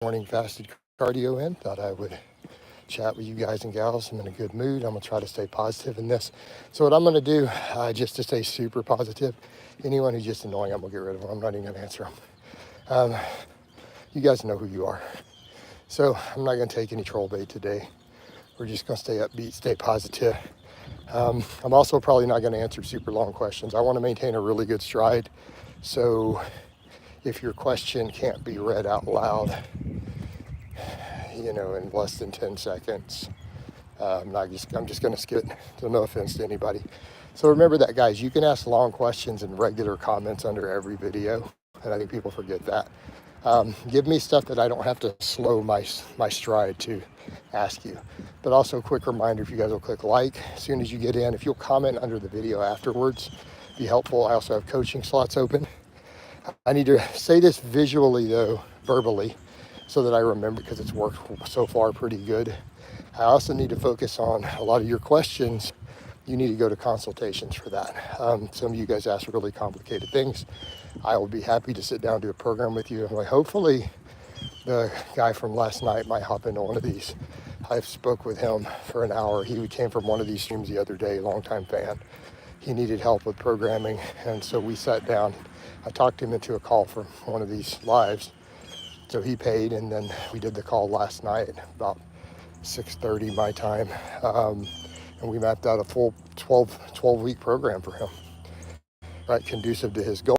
morning fasted cardio in. Thought I would chat with you guys and gals. I'm in a good mood. I'm going to try to stay positive in this. So what I'm going to do, just to stay super positive, anyone who's just annoying, I'm going to get rid of them. I'm not even going to answer them. You guys know who you are. So I'm not going to take any troll bait today. We're just going to stay upbeat, stay positive. I'm also probably not going to answer super long questions. I want to maintain a really good stride. So if your question can't be read out loud, in less than 10 seconds, I'm just going to skip it. So no offense to anybody. So remember that, guys. You can ask long questions and regular comments under every video, and I think people forget that. Give me stuff that I don't have to slow my stride to ask you. But also, quick reminder, if you guys will click like as soon as you get in. If you'll comment under the video afterwards, be helpful. I also have coaching slots open. I need to say this visually, though, verbally, so that I remember, because it's worked so far pretty good. I also need to focus on a lot of your questions. You need to go to consultations for that. Some of you guys ask really complicated things. I will be happy to sit down and do a program with you. And hopefully the guy from last night might hop into one of these. I spoke with him for an hour. He came from one of these streams the other day, longtime fan. He needed help with programming, and so we sat down. I talked him into a call from one of these lives. So he paid, and then we did the call last night about 6:30 my time. And we mapped out a full 12-week program for him, right, conducive to his goals,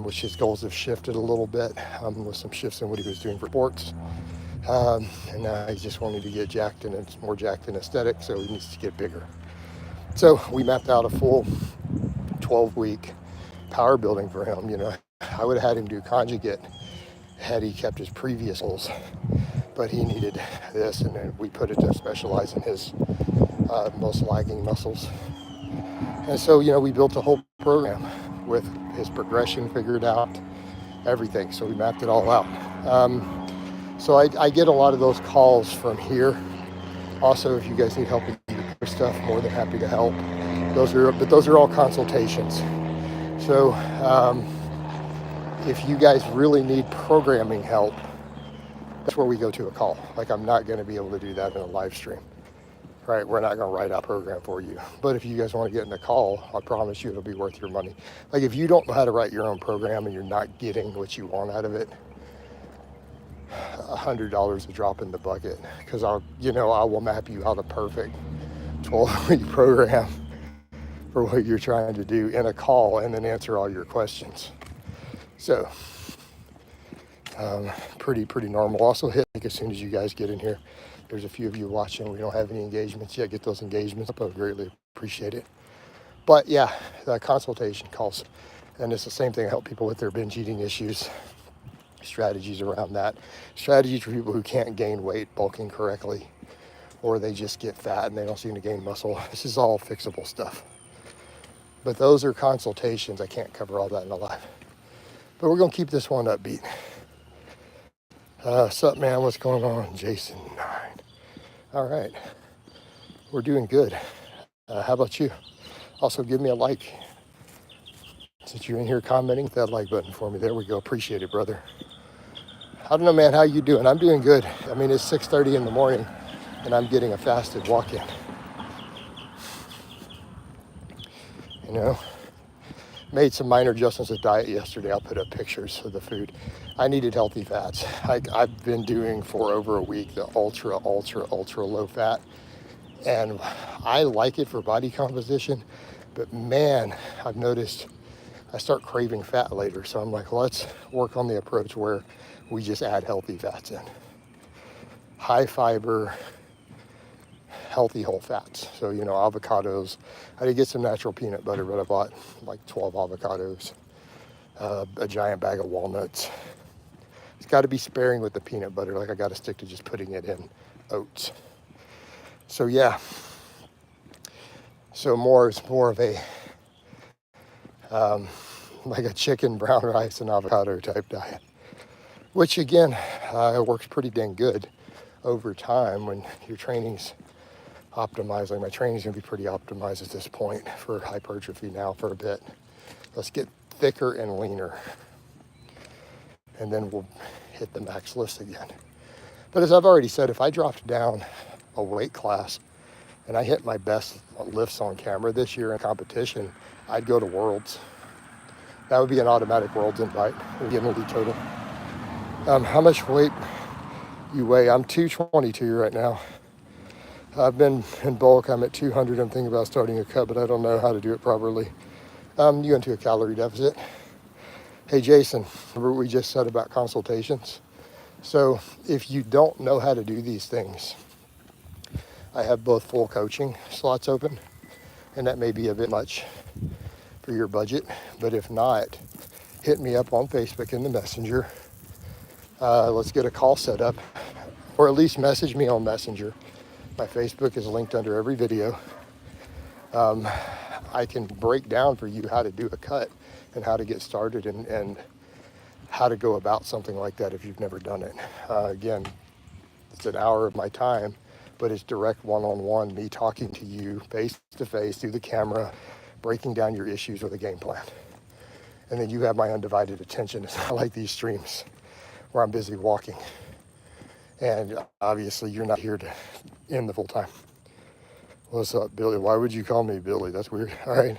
which his goals have shifted a little bit with some shifts in what he was doing for sports. And now he's just wanting to get jacked, and it's more jacked and aesthetic, so he needs to get bigger. So we mapped out a full 12-week power building for him. I would have had him do conjugate had he kept his previous goals, but he needed this, and then we put it to specialize in his most lagging muscles. And so, we built a whole program with his progression figured out, everything. So we mapped it all out. So I get a lot of those calls from here. Also, if you guys need help with your stuff, more than happy to help. Those are all consultations. So if you guys really need programming help, that's where we go to a call. I'm not going to be able to do that in a live stream, right? We're not going to write out a program for you. But if you guys want to get in a call, I promise you it'll be worth your money. If you don't know how to write your own program and you're not getting what you want out of it, $100 a drop in the bucket, because I will map you out a perfect 12-week program for what you're trying to do in a call, and then answer all your questions. So pretty normal. Also hit like as soon as you guys get in here. There's a few of you watching. We don't have any engagements yet. Get those engagements up. I would greatly appreciate it. But yeah, the consultation calls, and it's the same thing. I help people with their binge eating issues, strategies around that, strategies for people who can't gain weight bulking correctly, or they just get fat and they don't seem to gain muscle. This is all fixable stuff. But those are consultations. I can't cover all that in a live. But we're going to keep this one upbeat. Sup, man? What's going on? Jason 9. All right. We're doing good. How about you? Also, give me a like. Since you're in here commenting, hit that like button for me. There we go. Appreciate it, brother. I don't know, man. How you doing? I'm doing good. It's 6:30 in the morning, and I'm getting a fasted walk-in. Made some minor adjustments to diet yesterday. I'll put up pictures of the food. I needed healthy fats. I've been doing for over a week the ultra low fat, and I like it for body composition, but man, I've noticed I start craving fat later. So I'm like, let's work on the approach where we just add healthy fats in. High fiber, healthy whole fats. So, avocados. I did get some natural peanut butter, but I bought 12 avocados, a giant bag of walnuts. It's got to be sparing with the peanut butter. I got to stick to just putting it in oats. So yeah. So it's more of a, a chicken, brown rice, and avocado type diet, which again, works pretty dang good over time when your training's optimized. My training's gonna be pretty optimized at this point for hypertrophy now for a bit. Let's get thicker and leaner, and then we'll hit the max lifts again. But as I've already said, if I dropped down a weight class and I hit my best lifts on camera this year in competition, I'd go to Worlds. That would be an automatic Worlds invite. We'd get an elite total. How much weight you weigh? I'm 222 right now. I've been in bulk. I'm at 200. I'm thinking about starting a cut, but I don't know how to do it properly. You into a calorie deficit. Hey, Jason, remember what we just said about consultations? So if you don't know how to do these things, I have both full coaching slots open, and that may be a bit much for your budget, but if not, hit me up on Facebook in the Messenger. Let's get a call set up, or at least message me on Messenger. My Facebook is linked under every video. I can break down for you how to do a cut and how to get started and how to go about something like that if you've never done it. Again, it's an hour of my time, but it's direct one-on-one, me talking to you face-to-face through the camera, breaking down your issues with a game plan. And then you have my undivided attention. It's not like these streams where I'm busy walking. And obviously you're not here to end the full time. What's up, Billy? Why would you call me Billy? That's weird. All right,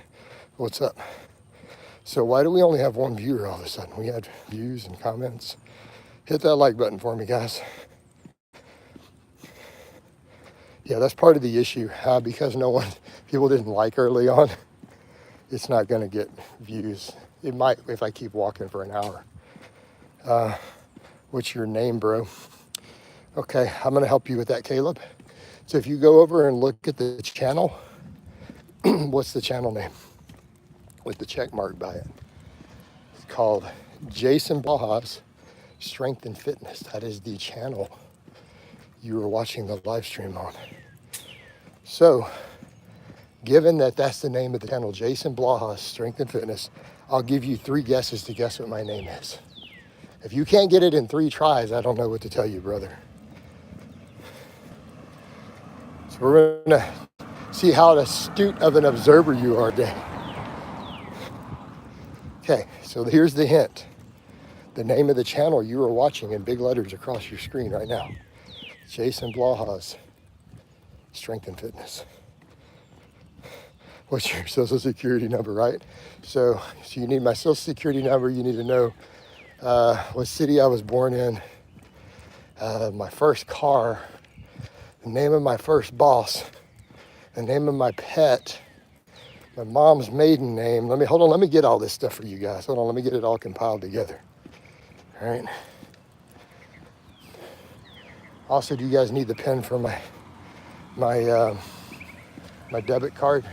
what's up? So why do we only have one viewer all of a sudden? We had views and comments. Hit that like button for me, guys. Yeah, that's part of the issue. Because people didn't like early on, it's not going to get views. It might if I keep walking for an hour. What's your name, bro? Okay, I'm going to help you with that, Caleb. So if you go over and look at the channel, what's the channel name? With the check mark by it. It's called Jason Blaha's Strength and Fitness. That is the channel you were watching the live stream on. So, given that that's the name of the channel, Jason Blaha's Strength and Fitness, I'll give you 3 guesses to guess what my name is. If you can't get it in 3 tries, I don't know what to tell you, brother. So we're gonna see how astute of an observer you are today. Okay, so here's the hint. The name of the channel you are watching in big letters across your screen right now. Jason Blaha's Strength and Fitness. What's your social security number, right? So you need my social security number. You need to know what city I was born in, my first car, the name of my first boss, the name of my pet, my mom's maiden name. Let me get all this stuff for you guys. Hold on, let me get it all compiled together. All right. Also, do you guys need the pen for my debit card?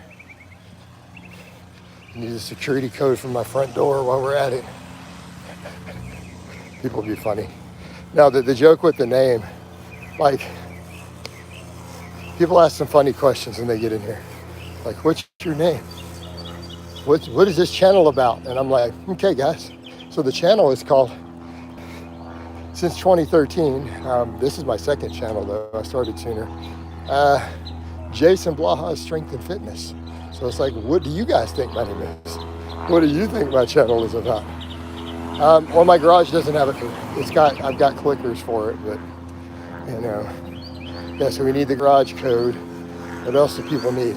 You need a security code for my front door while we're at it. People will be funny. Now, the joke with the name, like, people ask some funny questions when they get in here. Like, what's your name? What is this channel about? And I'm like, okay, guys. So the channel is called, since 2013, this is my second channel, though. I started sooner. Jason Blaha's Strength and Fitness. So it's like, what do you guys think my name is? What do you think my channel is about? Well, my garage doesn't have it. I've got clickers for it, but, you know. Yeah, so we need the garage code. What else do people need?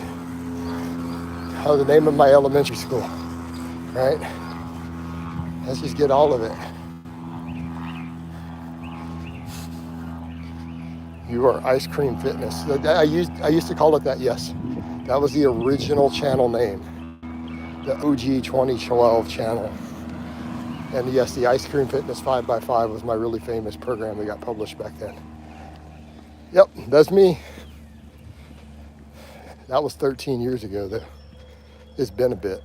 Oh, the name of my elementary school, right? Let's just get all of it. You are Ice Cream Fitness. I used to call it that, yes. That was the original channel name, the OG 2012 channel. And yes, the Ice Cream Fitness 5x5 was my really famous program that got published back then. Yep, that's me. That was 13 years ago, though. It's been a bit.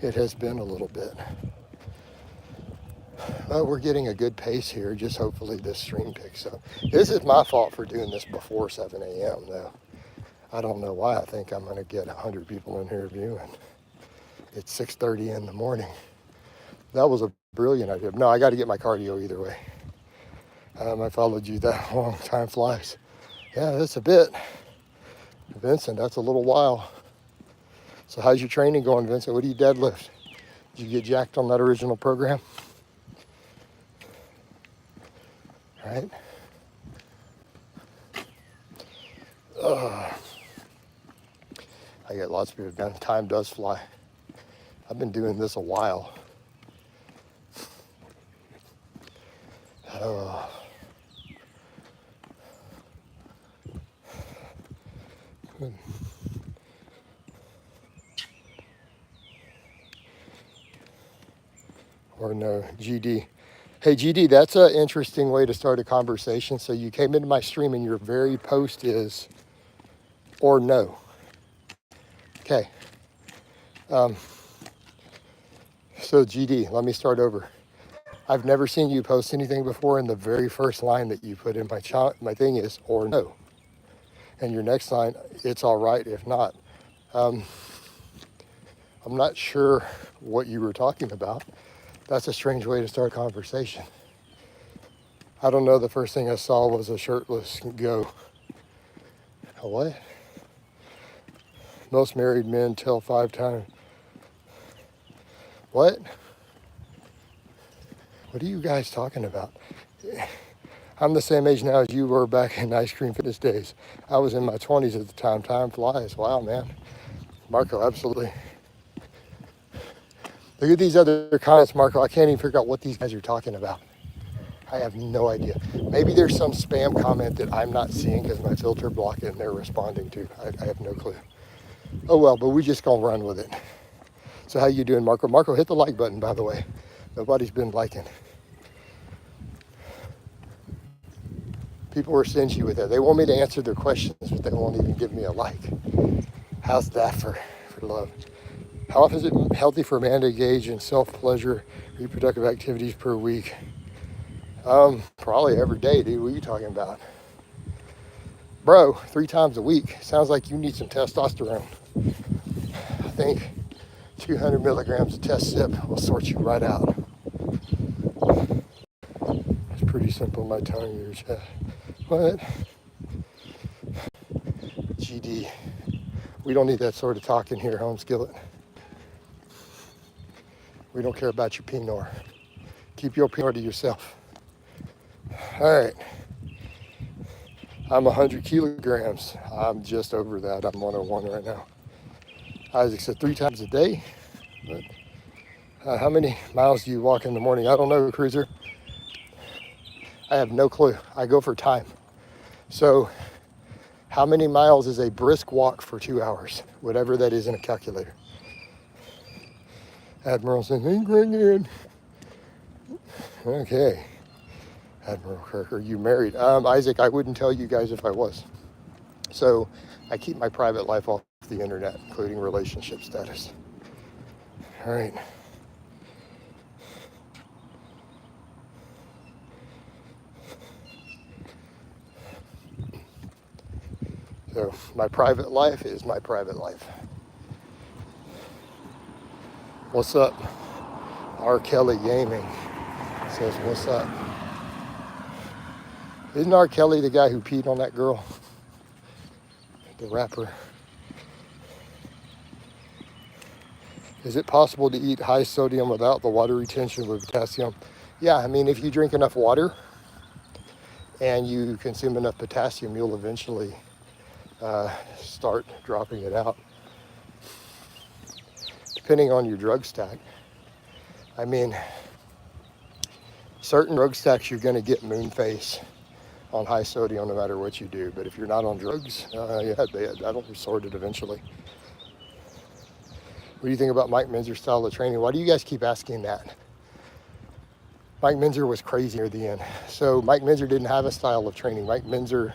It has been a little bit. But we're getting a good pace here. Just hopefully this stream picks up. This is my fault for doing this before 7 a.m. though. I don't know why I think I'm going to get 100 people in here viewing. It's 6:30 in the morning. That was a brilliant idea. No, I got to get my cardio either way. I followed you that long. Time flies. Yeah, that's a bit. Vincent, that's a little while. So how's your training going, Vincent? What do you deadlift? Did you get jacked on that original program? Right? I get lots of people done. Time does fly. I've been doing this a while. Oh. Or no, GD. Hey, GD, that's an interesting way to start a conversation. So you came into my stream and your very post is, or no. Okay. So GD, let me start over. I've never seen you post anything before, and the very first line that you put in my thing is, or no. And your next line, it's all right if not. I'm not sure what you were talking about. That's a strange way to start a conversation. I don't know, the first thing I saw was a shirtless go. A what? Most married men tell 5 times. What? What are you guys talking about? I'm the same age now as you were back in ice cream fitness days. I was in my 20s at the time. Time flies. Wow, man. Marco, absolutely. Look at these other comments, Marco. I can't even figure out what these guys are talking about. I have no idea. Maybe there's some spam comment that I'm not seeing because my filter blocked it and they're responding to. I have no clue. Oh well, but we just gonna run with it. So how you doing, Marco? Marco, hit the like button, by the way. Nobody's been liking. People are stingy with that. They want me to answer their questions, but they won't even give me a like. How's that for love? How often is it healthy for a man to engage in self-pleasure, reproductive activities per week? Probably every day, dude. What are you talking about? Bro, 3 times a week. Sounds like you need some testosterone. I think 200 milligrams of test sip will sort you right out. It's pretty simple, my tongue, your chest. What? GD. We don't need that sort of talk in here, home skillet. We don't care about your Pinot. Keep your Pinot to yourself. All right. I'm 100 kilograms. I'm just over that. I'm 101 right now. Isaac said 3 times a day. But, how many miles do you walk in the morning? I don't know, Cruiser. I have no clue. I go for time. So how many miles is a brisk walk for 2 hours? Whatever that is in a calculator. Admiral says, hey, Greg. Okay. Admiral Kirk, are you married? Isaac, I wouldn't tell you guys if I was. So I keep my private life off the internet, including relationship status. All right. So my private life is my private life. What's up? R. Kelly Gaming says, what's up? Isn't R. Kelly the guy who peed on that girl? The rapper. Is it possible to eat high sodium without the water retention with potassium? Yeah, I mean, if you drink enough water and you consume enough potassium, you'll eventually start dropping it out. Depending on your drug stack. I mean, certain drug stacks you're going to get moon face on high sodium no matter what you do. But if you're not on drugs, yeah, that'll be sorted eventually. What do you think about Mike Minzer's style of training? Why do you guys keep asking that? Mike Minzer was crazy near the end. So Mike Minzer didn't have a style of training. Mike Minzer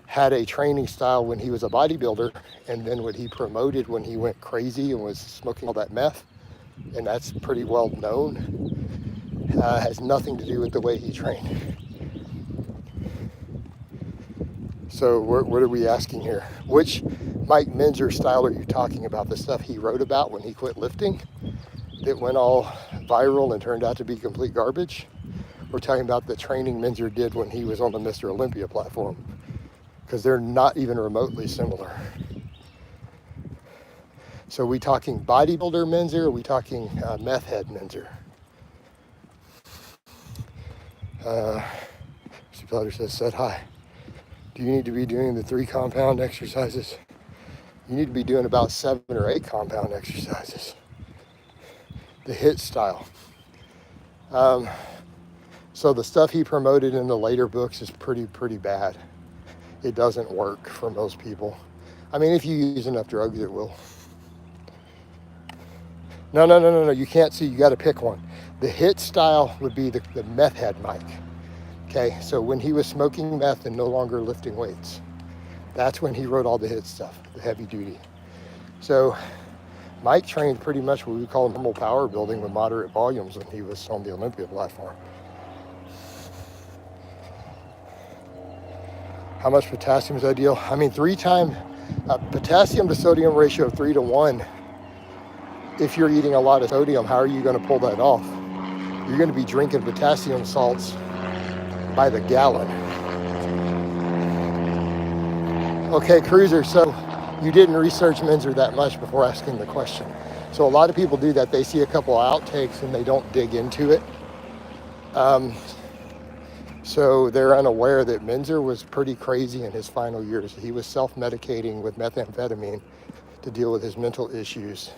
had a training style when he was a bodybuilder, and then what he promoted when he went crazy and was smoking all that meth, and that's pretty well known, has nothing to do with the way he trained. So what are we asking here? Which Mike Minzer style are you talking about? The stuff he wrote about when he quit lifting that went all viral and turned out to be complete garbage? We're talking about the training Minzer did when he was on the Mr. Olympia platform, because they're not even remotely similar. So we talking bodybuilder Menzer, or are we talking meth head Menzer? Mr. Pelter said hi. Do you need to be doing the 3 compound exercises? You need to be doing about 7 or 8 compound exercises. The HIIT style. So the stuff he promoted in the later books is pretty bad. It doesn't work for most people. I mean, if you use enough drugs, it will. No. You can't see. You got to pick one. The HIIT style would be the meth head Mike. Okay, so when he was smoking meth and no longer lifting weights, that's when he wrote all the HIIT stuff, the heavy duty. So Mike trained pretty much what we call normal power building with moderate volumes when he was on the Olympia platform. How much potassium is ideal? I mean, 3 times potassium to sodium ratio of 3 to 1. If you're eating a lot of sodium, how are you going to pull that off? You're going to be drinking potassium salts by the gallon. Okay, Cruiser, so you didn't research Menzer that much before asking the question. So a lot of people do that. They see a couple outtakes and they don't dig into it. So they're unaware that Menzer was pretty crazy in his final years. He was self-medicating with methamphetamine to deal with his mental issues.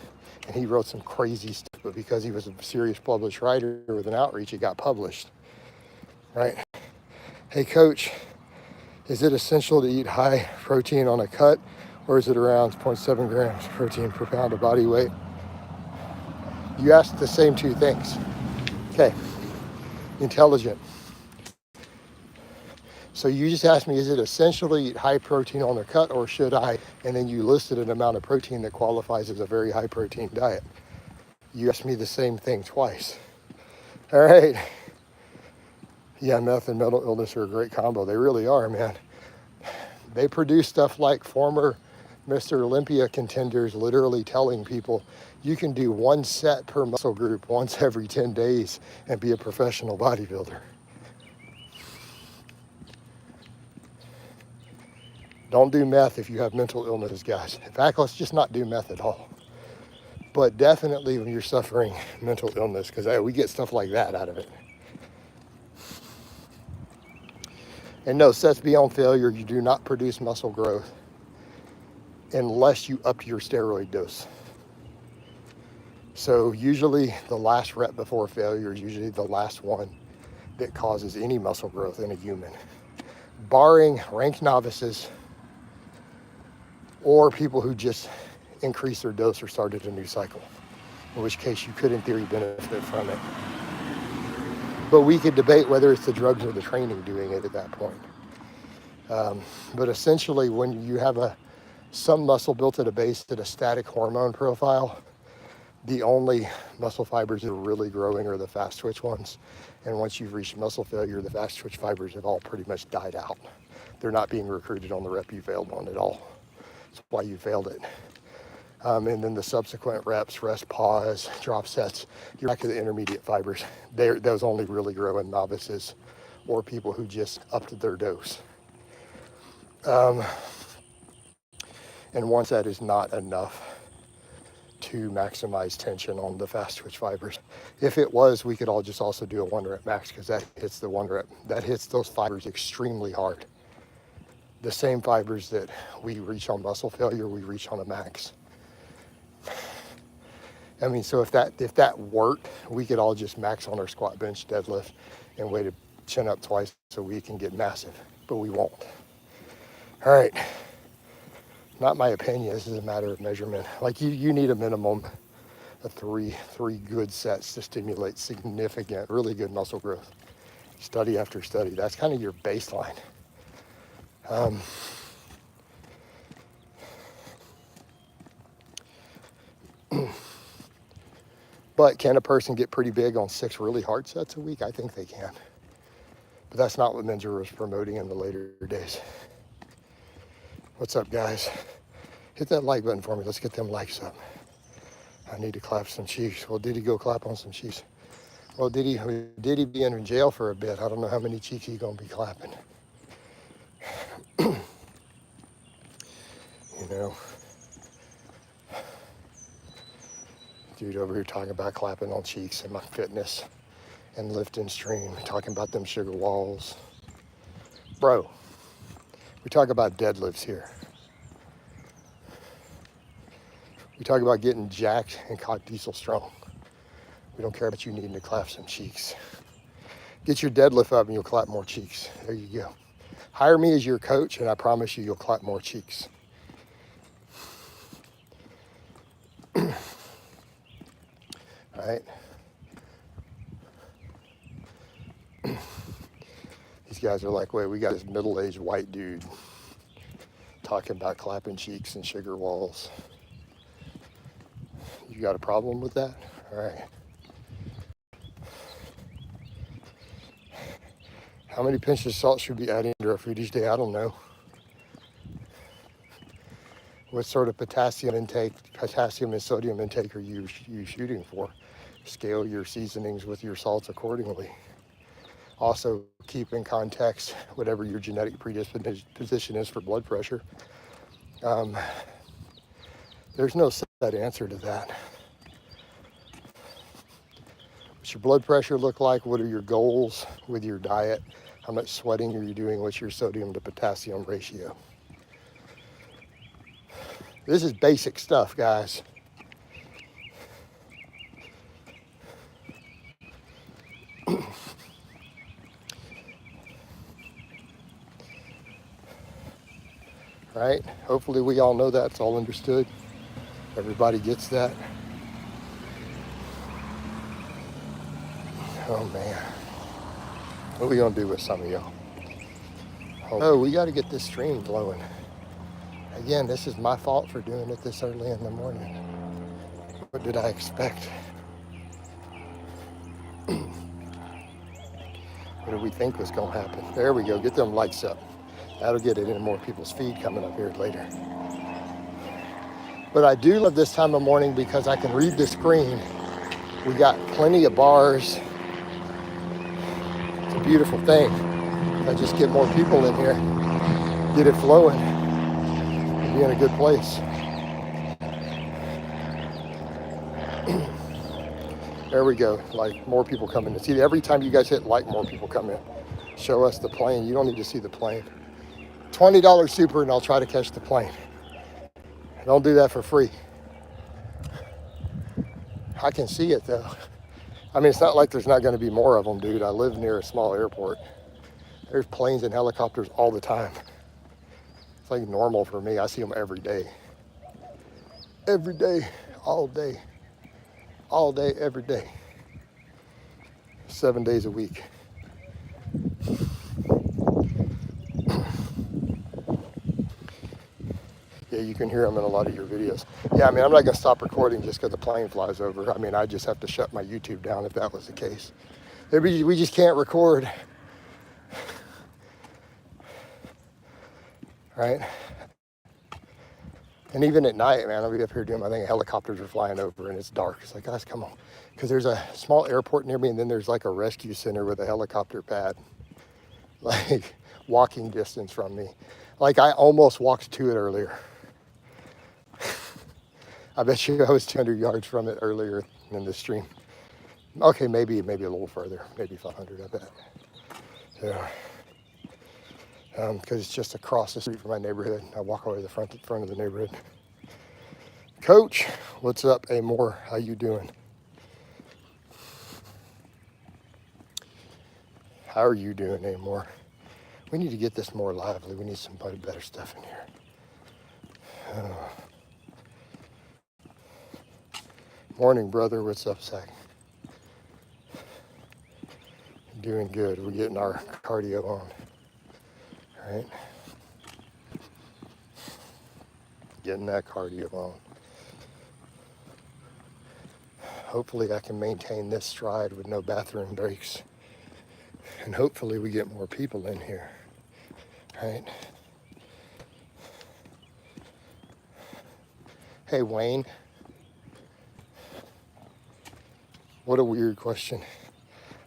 And he wrote some crazy stuff, but because he was a serious published writer with an outreach, it got published, right? Hey, Coach, is it essential to eat high protein on a cut, or is it around 0.7 grams protein per pound of body weight? You asked the same 2 things. Okay, intelligent. So you just asked me, is it essential to eat high protein on a cut, or should I? And then you listed an amount of protein that qualifies as a very high protein diet. You asked me the same thing twice. All right. Yeah, meth and mental illness are a great combo. They really are, man. They produce stuff like former Mr. Olympia contenders literally telling people you can do 1 set per muscle group once every 10 days and be a professional bodybuilder. Don't do meth if you have mental illness, guys. In fact, let's just not do meth at all. But definitely when you're suffering mental illness, because we get stuff like that out of it. And no, sets beyond failure, you do not produce muscle growth unless you up your steroid dose. So usually the last rep before failure is usually the last one that causes any muscle growth in a human. Barring ranked novices or people who just increased their dose or started a new cycle, in which case you could in theory benefit from it. But we could debate whether it's the drugs or the training doing it at that point. But essentially when you have some muscle built at a base at a static hormone profile, the only muscle fibers that are really growing are the fast twitch ones. And once you've reached muscle failure, the fast twitch fibers have all pretty much died out. They're not being recruited on the rep you failed on at all. That's why you failed it. And then the subsequent reps, rest, pause, drop sets, you're back to the intermediate fibers. Those only really grow in novices or people who just upped their dose. And once that is not enough to maximize tension on the fast twitch fibers. If it was, we could all just also do a 1 rep max, because that hits the 1 rep. That hits those fibers extremely hard. The same fibers that we reach on muscle failure, we reach on a max. I mean, so if that worked, we could all just max on our squat, bench, deadlift, and weigh to chin up twice so we can get massive, but we won't. All right, not my opinion, this is a matter of measurement. Like you need a minimum of three good sets to stimulate significant, really good muscle growth. Study after study, that's kind of your baseline. But can a person get pretty big on 6 really hard sets a week? I think they can. But that's not what Menzer was promoting in the later days. What's up, guys? Hit that like button for me. Let's get them likes up. I need to clap some cheeks. Well, did he go clap on some cheeks? Well, did he be in jail for a bit? I don't know how many cheeks he's gonna be clapping. You know. dude over here talking about clapping on cheeks and my fitness and lifting stream, talking about them sugar walls. Bro, we talk about deadlifts here. We talk about getting jacked and caught diesel strong. We don't care about you needing to clap some cheeks. Get your deadlift up and you'll clap more cheeks. There you go. Hire me as your coach and I promise you'll clap more cheeks. All right. These guys are like, wait, we got this middle-aged white dude talking about clapping cheeks and sugar walls. You got a problem with that? All right. How many pinches of salt should we be adding to our food each day? I don't know. What sort of potassium and sodium intake are you shooting for? Scale your seasonings with your salts accordingly. Also, keep in context whatever your genetic predisposition is for blood pressure. There's no set answer to that. What's your blood pressure look like? What are your goals with your diet? How much sweating are you doing? What's your sodium to potassium ratio? This is basic stuff, guys. Right? Hopefully we all know that. It's all understood. Everybody gets that. Oh man. What are we gonna do with some of y'all? Oh, we gotta get this stream flowing. Again, this is my fault for doing it this early in the morning. What did I expect? What did we think was gonna happen? There we go, get them lights up. That'll get it in more people's feed coming up here later. But I do love this time of morning because I can read the screen. We got plenty of bars. It's a beautiful thing. If I just get more people in here, get it flowing, we'll be in a good place. There we go, like more people come in. See, every time you guys hit like, more people come in. Show us the plane. You don't need to see the plane. $20 super and I'll try to catch the plane. Don't do that for free. I can see it though. I mean, it's not like there's not going to be more of them, dude. I live near a small airport. There's planes and helicopters all the time. It's like normal for me. I see them every day. Every day, all day. All day, every day. 7 days a week. Yeah, you can hear them in a lot of your videos. Yeah, I mean, I'm not going to stop recording just because the plane flies over. I mean, I just have to shut my YouTube down if that was the case. We just can't record. Right? And even at night, man, I'll be up here doing my thing. Helicopters are flying over and it's dark. It's like, guys, come on. Because there's a small airport near me and then there's like a rescue center with a helicopter pad. Like walking distance from me. Like I almost walked to it earlier. I bet you I was 200 yards from it earlier in the stream. Okay, maybe a little further, maybe 500, I bet. So, because it's just across the street from my neighborhood. I walk over to the front of the neighborhood. Coach, what's up, Amor? How you doing? How are you doing, Amor? We need to get this more lively. We need some better stuff in here. Morning, brother. What's up, Zach? Doing good. We're getting our cardio on. All right. Getting that cardio on. Hopefully I can maintain this stride with no bathroom breaks. And hopefully we get more people in here. All right. Hey, Wayne. What a weird question.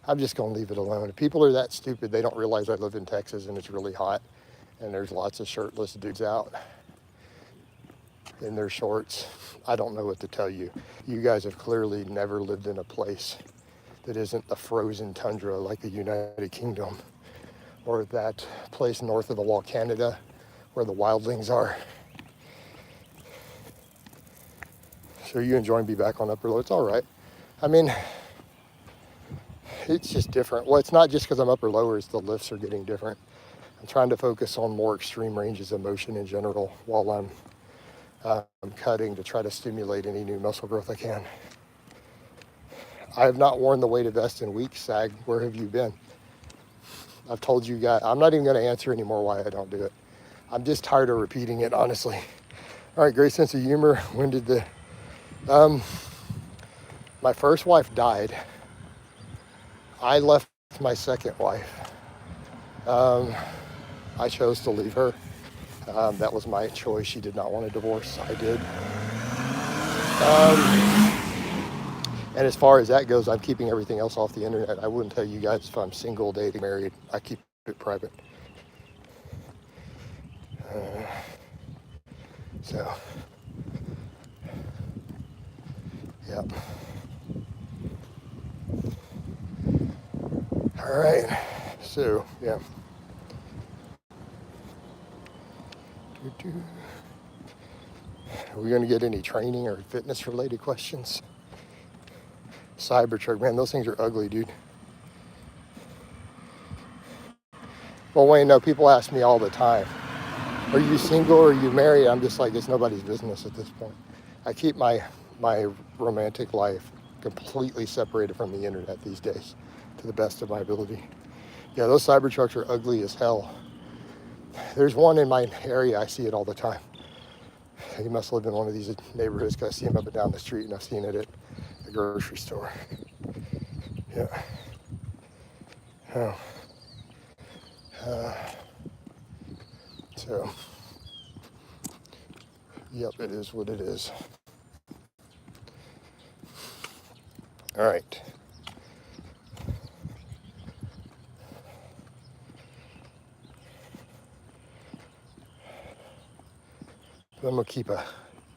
I'm just going to leave it alone. If people are that stupid, they don't realize I live in Texas and it's really hot and there's lots of shirtless dudes out. in their shorts. I don't know what to tell you. You guys have clearly never lived in a place that isn't the frozen tundra like the United Kingdom, or that place north of the wall, Canada, where the wildlings are. So you enjoying be back on upper low? It's all right. I mean, it's just different. Well, it's not just because I'm upper lower, it's the lifts are getting different. I'm trying to focus on more extreme ranges of motion in general while I'm cutting to try to stimulate any new muscle growth I can. I have not worn the weighted vest in weeks, Sag. Where have you been? I've told you guys, I'm not even going to answer anymore why I don't do it. I'm just tired of repeating it, honestly. All right, great sense of humor. When did the... my first wife died. I left my second wife. I chose to leave her. That was my choice. She did not want a divorce. I did. And as far as that goes, I'm keeping everything else off the internet. I wouldn't tell you guys if I'm single, dating, married. I keep it private. So, yeah. All right. So, yeah. Are we going to get any training or fitness related questions? Cybertruck, man, those things are ugly, dude. Well, Wayne, no, people ask me all the time, are you single or are you married? I'm just like, it's nobody's business at this point. I keep my romantic life completely separated from the internet these days, to the best of my ability. Yeah, those Cybertrucks are ugly as hell. There's one in my area, I see it all the time. He must live in one of these neighborhoods because I see him up and down the street, and I've seen it at the grocery store. Yeah. Oh. So, yep, it is what it is. All right. I'm going to keep a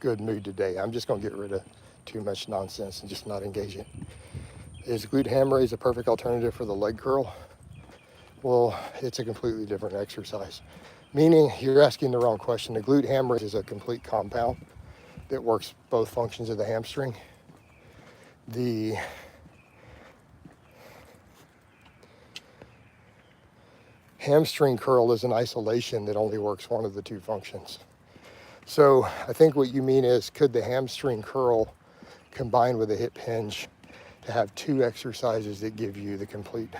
good mood today. I'm just going to get rid of too much nonsense and just not engage it. Is glute ham raise a perfect alternative for the leg curl? Well, it's a completely different exercise. Meaning, you're asking the wrong question. The glute ham raise is a complete compound that works both functions of the hamstring. The hamstring curl is an isolation that only works one of the two functions. So I think what you mean is, could the hamstring curl combine with a hip hinge to have two exercises that give you the complete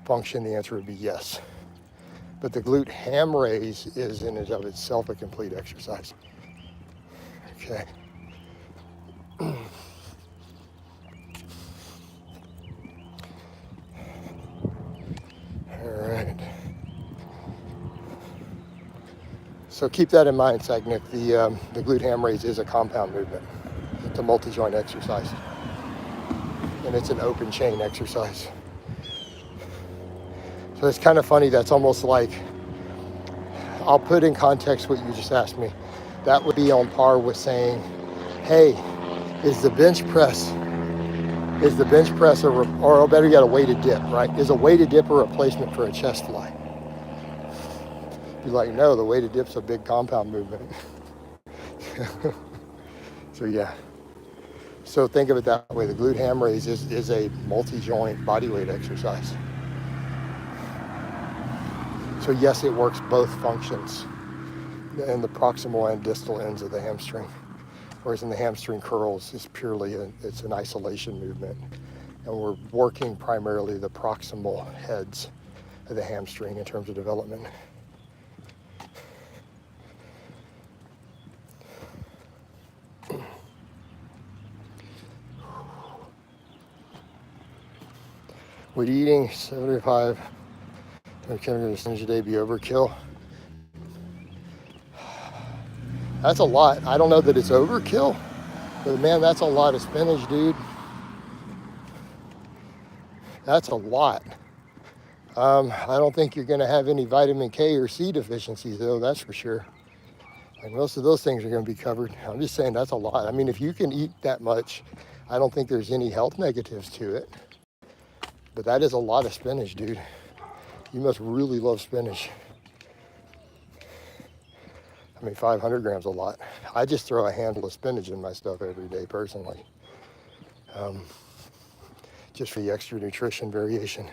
function? The answer would be yes. But the glute ham raise is in and of itself a complete exercise. Okay. All right. So keep that in mind, Sagnick. The glute ham raise is a compound movement. It's a multi-joint exercise. And it's an open chain exercise. So it's kind of funny. That's almost like, I'll put in context what you just asked me. That would be on par with saying, hey, is the bench press or better yet, a weighted dip, right? Is a weighted dip a replacement for a chest fly? Be like, no, the weighted dip's a big compound movement. So yeah. So think of it that way. The glute ham raise is a multi-joint bodyweight exercise. So yes, it works both functions in the proximal and distal ends of the hamstring. Whereas in the hamstring curls, it's an isolation movement. And we're working primarily the proximal heads of the hamstring in terms of development. Would eating 75 kilograms a day be overkill? That's a lot. I don't know that it's overkill, but man, that's a lot of spinach, dude. That's a lot. I don't think you're going to have any vitamin K or C deficiencies, though, that's for sure. Like most of those things are going to be covered. I'm just saying that's a lot. I mean, if you can eat that much, I don't think there's any health negatives to it. But that is a lot of spinach, dude. You must really love spinach. I mean, 500 grams is a lot. I just throw a handful of spinach in my stuff every day personally. Just for the extra nutrition variation.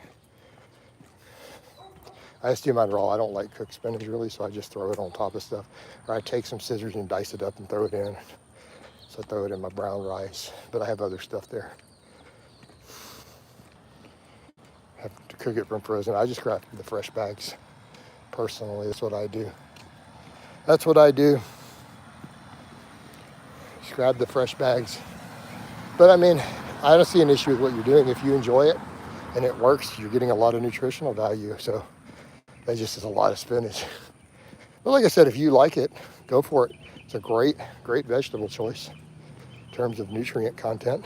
I just do mine raw. I don't like cooked spinach really, so I just throw it on top of stuff. Or I take some scissors and dice it up and throw it in. So I throw it in my brown rice, but I have other stuff there. I have to cook it from frozen. I just grab the fresh bags. Personally, that's what I do. That's what I do. Just grab the fresh bags. But I mean, I don't see an issue with what you're doing. If you enjoy it and it works, you're getting a lot of nutritional value. So that just is a lot of spinach. But like I said, if you like it, go for it. It's a great vegetable choice in terms of nutrient content.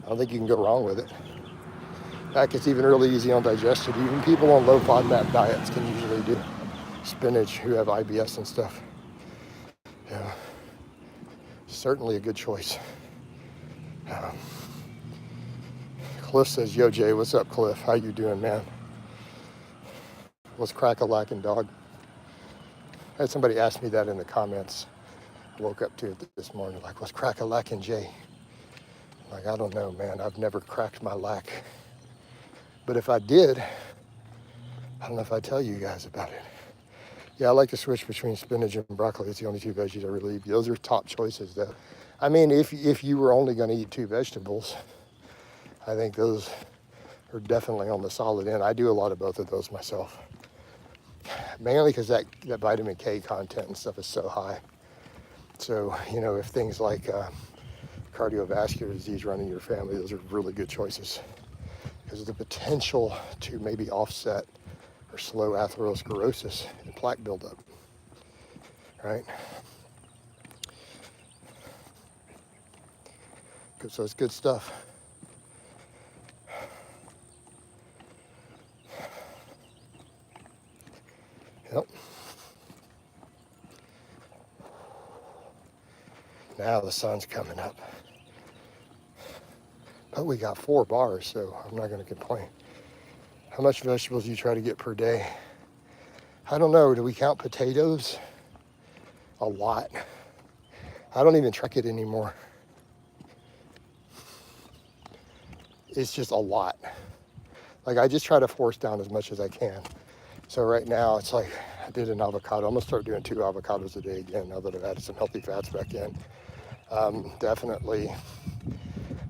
I don't think you can go wrong with it. In fact, it's even really easy on digestion. Even people on low FODMAP diets can usually do spinach who have IBS and stuff. Yeah, certainly a good choice. Cliff says, yo, Jay, what's up, Cliff? How you doing, man? What's crack-a-lackin', dog? I had somebody ask me that in the comments. I woke up to it this morning, like, what's crack-a-lackin', Jay? Like, I don't know, man. I've never cracked my lack. But if I did, I don't know if I'd tell you guys about it. Yeah, I like to switch between spinach and broccoli. It's the only two veggies I really eat. Those are top choices, though. I mean, if you were only going to eat two vegetables, I think those are definitely on the solid end. I do a lot of both of those myself. Mainly because that vitamin K content and stuff is so high. So, you know, if things like cardiovascular disease run in your family, those are really good choices. Because of the potential to maybe offset or slow atherosclerosis and plaque buildup, right? So it's good stuff. Yep. Now the sun's coming up. But we got 4 bars, so I'm not going to complain. How much vegetables do you try to get per day? I don't know. Do we count potatoes? A lot. I don't even track it anymore. It's just a lot. Like, I just try to force down as much as I can. So right now, it's like I did an avocado. I'm going to start doing 2 avocados a day again now that I've added some healthy fats back in. Definitely,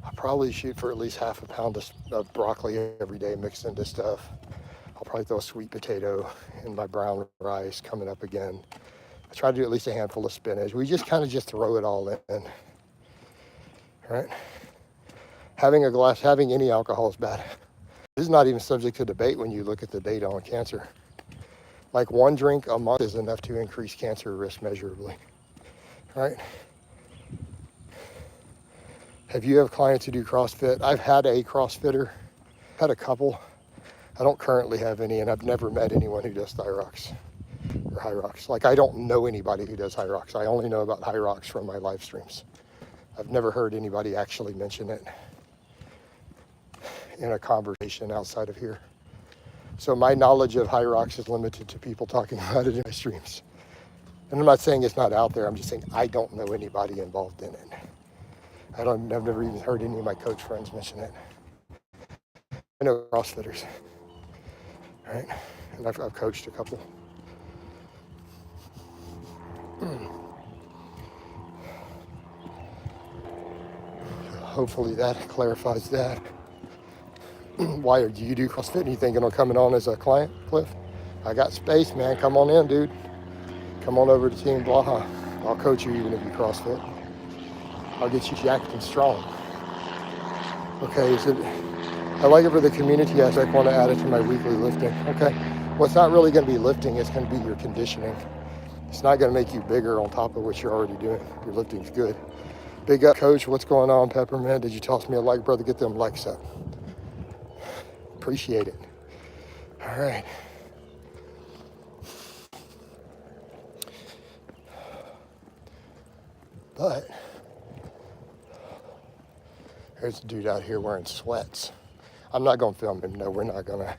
I'll probably shoot for at least half a pound of broccoli every day mixed into stuff. I'll probably throw a sweet potato in my brown rice coming up again. I try to do at least a handful of spinach. We just kind of just throw it all in, right? Having any alcohol is bad. This is not even subject to debate when you look at the data on cancer. Like 1 drink a month is enough to increase cancer risk measurably, right? Have you have clients who do CrossFit? I've had a CrossFitter, had a couple. I don't currently have any, and I've never met anyone who does Thyrox or High Rocks. Like, I don't know anybody who does High Rocks. I only know about High Rocks from my live streams. I've never heard anybody actually mention it in a conversation outside of here. So my knowledge of High Rocks is limited to people talking about it in my streams. And I'm not saying it's not out there. I'm just saying I don't know anybody involved in it. I've never even heard any of my coach friends mention it. I know CrossFitters, right? And I've coached a couple. Hopefully that clarifies that. Why do you do CrossFit? And you thinking of coming on as a client, Cliff? I got space, man. Come on in, dude. Come on over to Team Blaha. I'll coach you even if you CrossFit. I'll get you jacked and strong. Okay, I like it for the community aspect. I want to add it to my weekly lifting. Okay, well, it's not really going to be lifting. It's going to be your conditioning. It's not going to make you bigger on top of what you're already doing. Your lifting's good. Big up, coach. What's going on, Peppermint? Did you toss me a like, brother? Get them likes up. Appreciate it. All right. But there's a dude out here wearing sweats. I'm not going to film him. No, we're not going to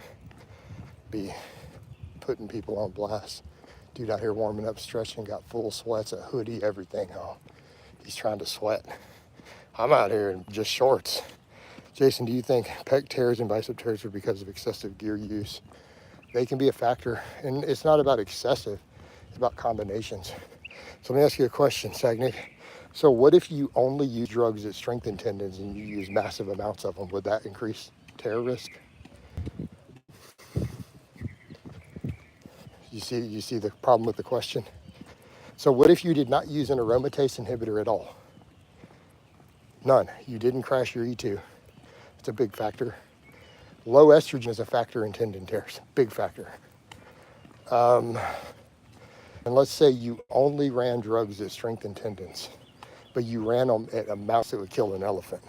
be putting people on blast. Dude out here warming up, stretching, got full sweats, a hoodie, everything on. He's trying to sweat. I'm out here in just shorts. Jason, do you think pec tears and bicep tears are because of excessive gear use? They can be a factor, and it's not about excessive, it's about combinations. So let me ask you a question, Sagnick. So what if you only use drugs that strengthen tendons and you use massive amounts of them? Would that increase tear risk? You see the problem with the question? So what if you did not use an aromatase inhibitor at all? None. You didn't crash your E2. It's a big factor. Low estrogen is a factor in tendon tears, big factor. And let's say you only ran drugs that strengthen tendons, but you ran them at amounts that would kill an elephant.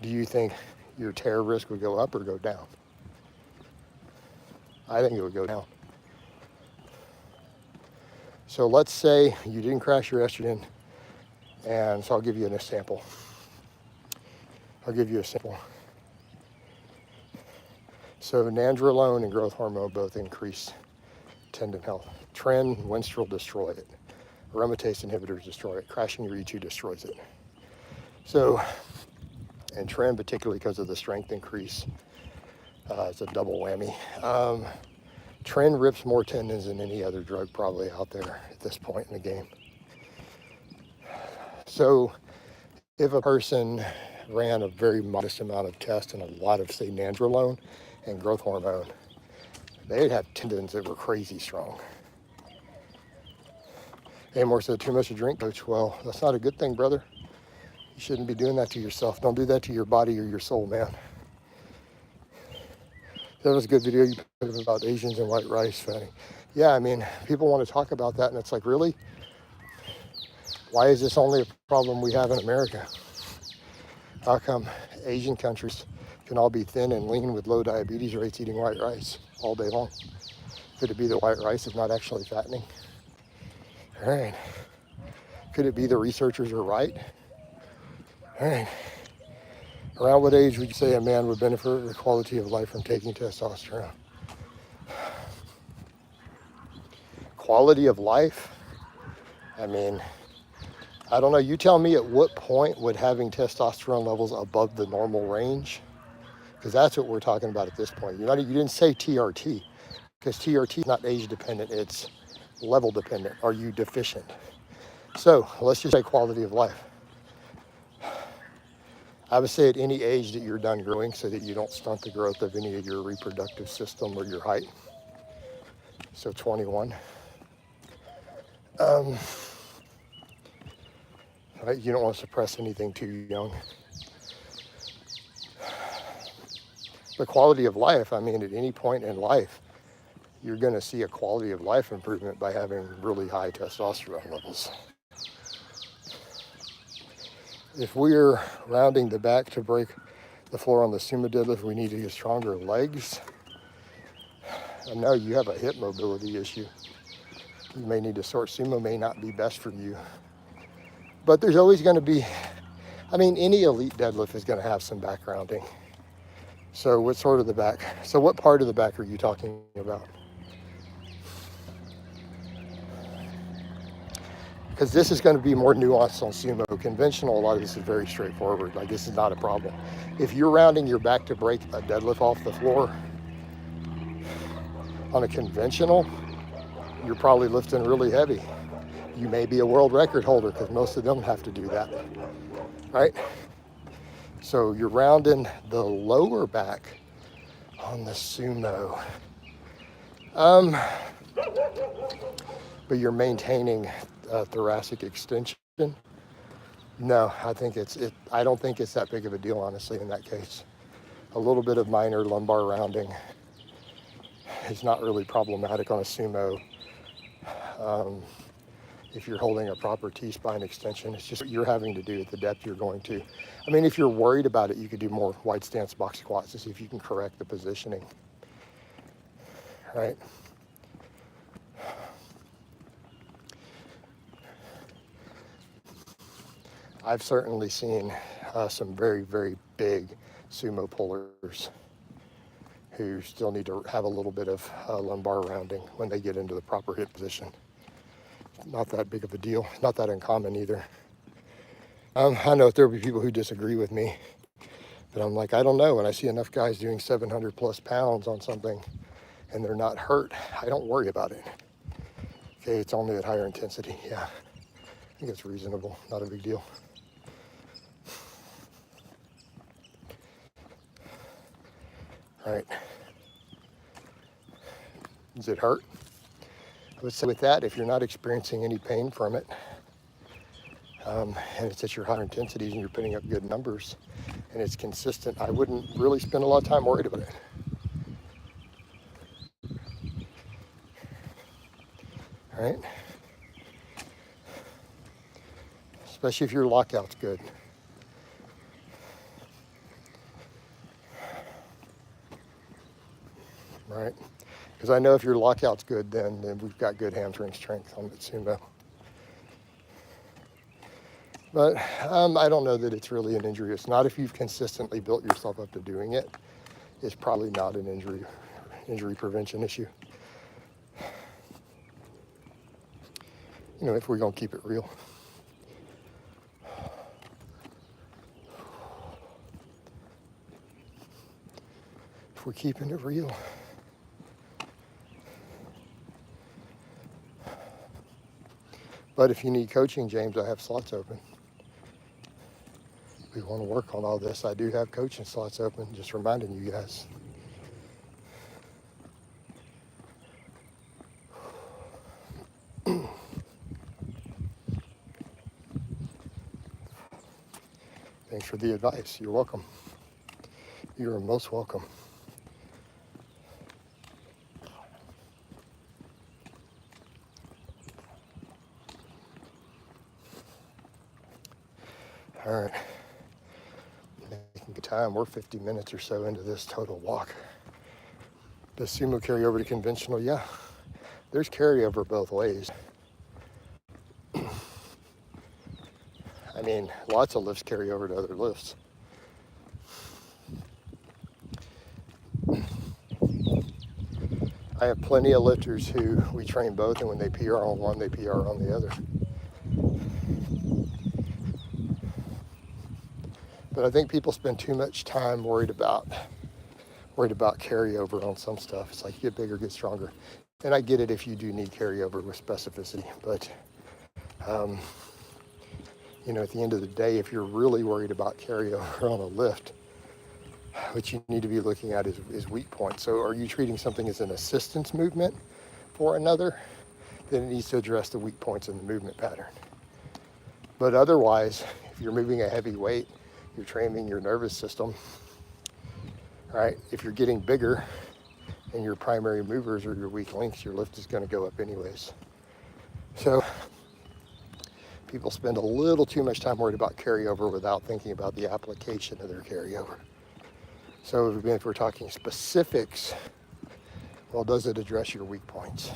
Do you think your tear risk would go up or go down? I think it would go down. So let's say you didn't crash your estrogen, and so I'll give you an example. So nandrolone and growth hormone both increase tendon health. Tren, Winstrol destroy it. Aromatase inhibitors destroy it. Crashing your E2 destroys it. So, and Tren, particularly because of the strength increase, it's a double whammy. Tren rips more tendons than any other drug probably out there at this point in the game. So if a person ran a very modest amount of test and a lot of, say, nandrolone and growth hormone, they'd have tendons that were crazy strong. Amor said, too much to drink, coach. Well, that's not a good thing, brother. You shouldn't be doing that to yourself. Don't do that to your body or your soul, man. That was a good video you put about Asians and white rice fatting. Yeah, I mean, people want to talk about that, and it's like, really? Why is this only a problem we have in America? How come Asian countries can all be thin and lean with low diabetes rates eating white rice all day long? Could it be that white rice is not actually fattening? All right. Could it be the researchers are right? All right. Around what age would you say a man would benefit the quality of life from taking testosterone? Quality of life? I mean, I don't know. You tell me at what point would having testosterone levels above the normal range? Because that's what we're talking about at this point. You didn't say TRT, because TRT is not age dependent, it's level dependent. Are you deficient? So let's just say quality of life. I would say at any age that you're done growing so that you don't stunt the growth of any of your reproductive system or your height. So 21. Right? You don't want to suppress anything too young. The quality of life, I mean, at any point in life, you're going to see a quality of life improvement by having really high testosterone levels. If we're rounding the back to break the floor on the sumo deadlift, we need to get stronger legs. I know you have a hip mobility issue. You may need to sort. Sumo may not be best for you. But there's always going to be, I mean, any elite deadlift is going to have some back rounding. So what sort of the back? So what part of the back are you talking about? Because this is going to be more nuanced on sumo. Conventional, a lot of this is very straightforward. Like, this is not a problem. If you're rounding your back to break a deadlift off the floor on a conventional, you're probably lifting really heavy. You may be a world record holder because most of them have to do that, right? So you're rounding the lower back on the sumo. But you're maintaining thoracic extension. No, I don't think it's that big of a deal, honestly, in that case. A little bit of minor lumbar rounding is not really problematic on a sumo. If you're holding a proper T-spine extension, it's just what you're having to do at the depth you're going to. I mean, if you're worried about it, you could do more wide stance box squats to see if you can correct the positioning, right? I've certainly seen some very, very big sumo pullers who still need to have a little bit of lumbar rounding when they get into the proper hip position. Not that big of a deal, not that uncommon either. I know there'll be people who disagree with me, but I'm like, I don't know. When I see enough guys doing 700 plus pounds on something and they're not hurt, I don't worry about it. Okay, it's only at higher intensity. Yeah, I think it's reasonable, not a big deal. All right. Does it hurt? I would say with that, if you're not experiencing any pain from it, and it's at your higher intensities and you're putting up good numbers and it's consistent, I wouldn't really spend a lot of time worried about it. All right? Especially if your lockout's good. Right? Because I know if your lockout's good, then we've got good hamstring strength on the sumo. But I don't know that it's really an injury. It's not if you've consistently built yourself up to doing it. It's probably not an injury prevention issue. You know, if we're going to keep it real. If we're keeping it real. But if you need coaching, James, I have slots open. If we want to work on all this, I do have coaching slots open, just reminding you guys. Thanks for the advice. You're welcome. You're most welcome. All right, making good time. We're 50 minutes or so into this total walk. Does sumo carry over to conventional? Yeah, there's carryover both ways. I mean, lots of lifts carry over to other lifts. I have plenty of lifters who we train both, and when they PR on one, they PR on the other. But I think people spend too much time worried about carryover on some stuff. It's like, get bigger, get stronger. And I get it if you do need carryover with specificity, but you know, at the end of the day, if you're really worried about carryover on a lift, what you need to be looking at is weak points. So are you treating something as an assistance movement for another? Then it needs to address the weak points in the movement pattern. But otherwise, if you're moving a heavy weight, you're training your nervous system, right? If you're getting bigger and your primary movers are your weak links, your lift is going to go up anyways. So people spend a little too much time worried about carryover without thinking about the application of their carryover. So if we're talking specifics, well, does it address your weak points?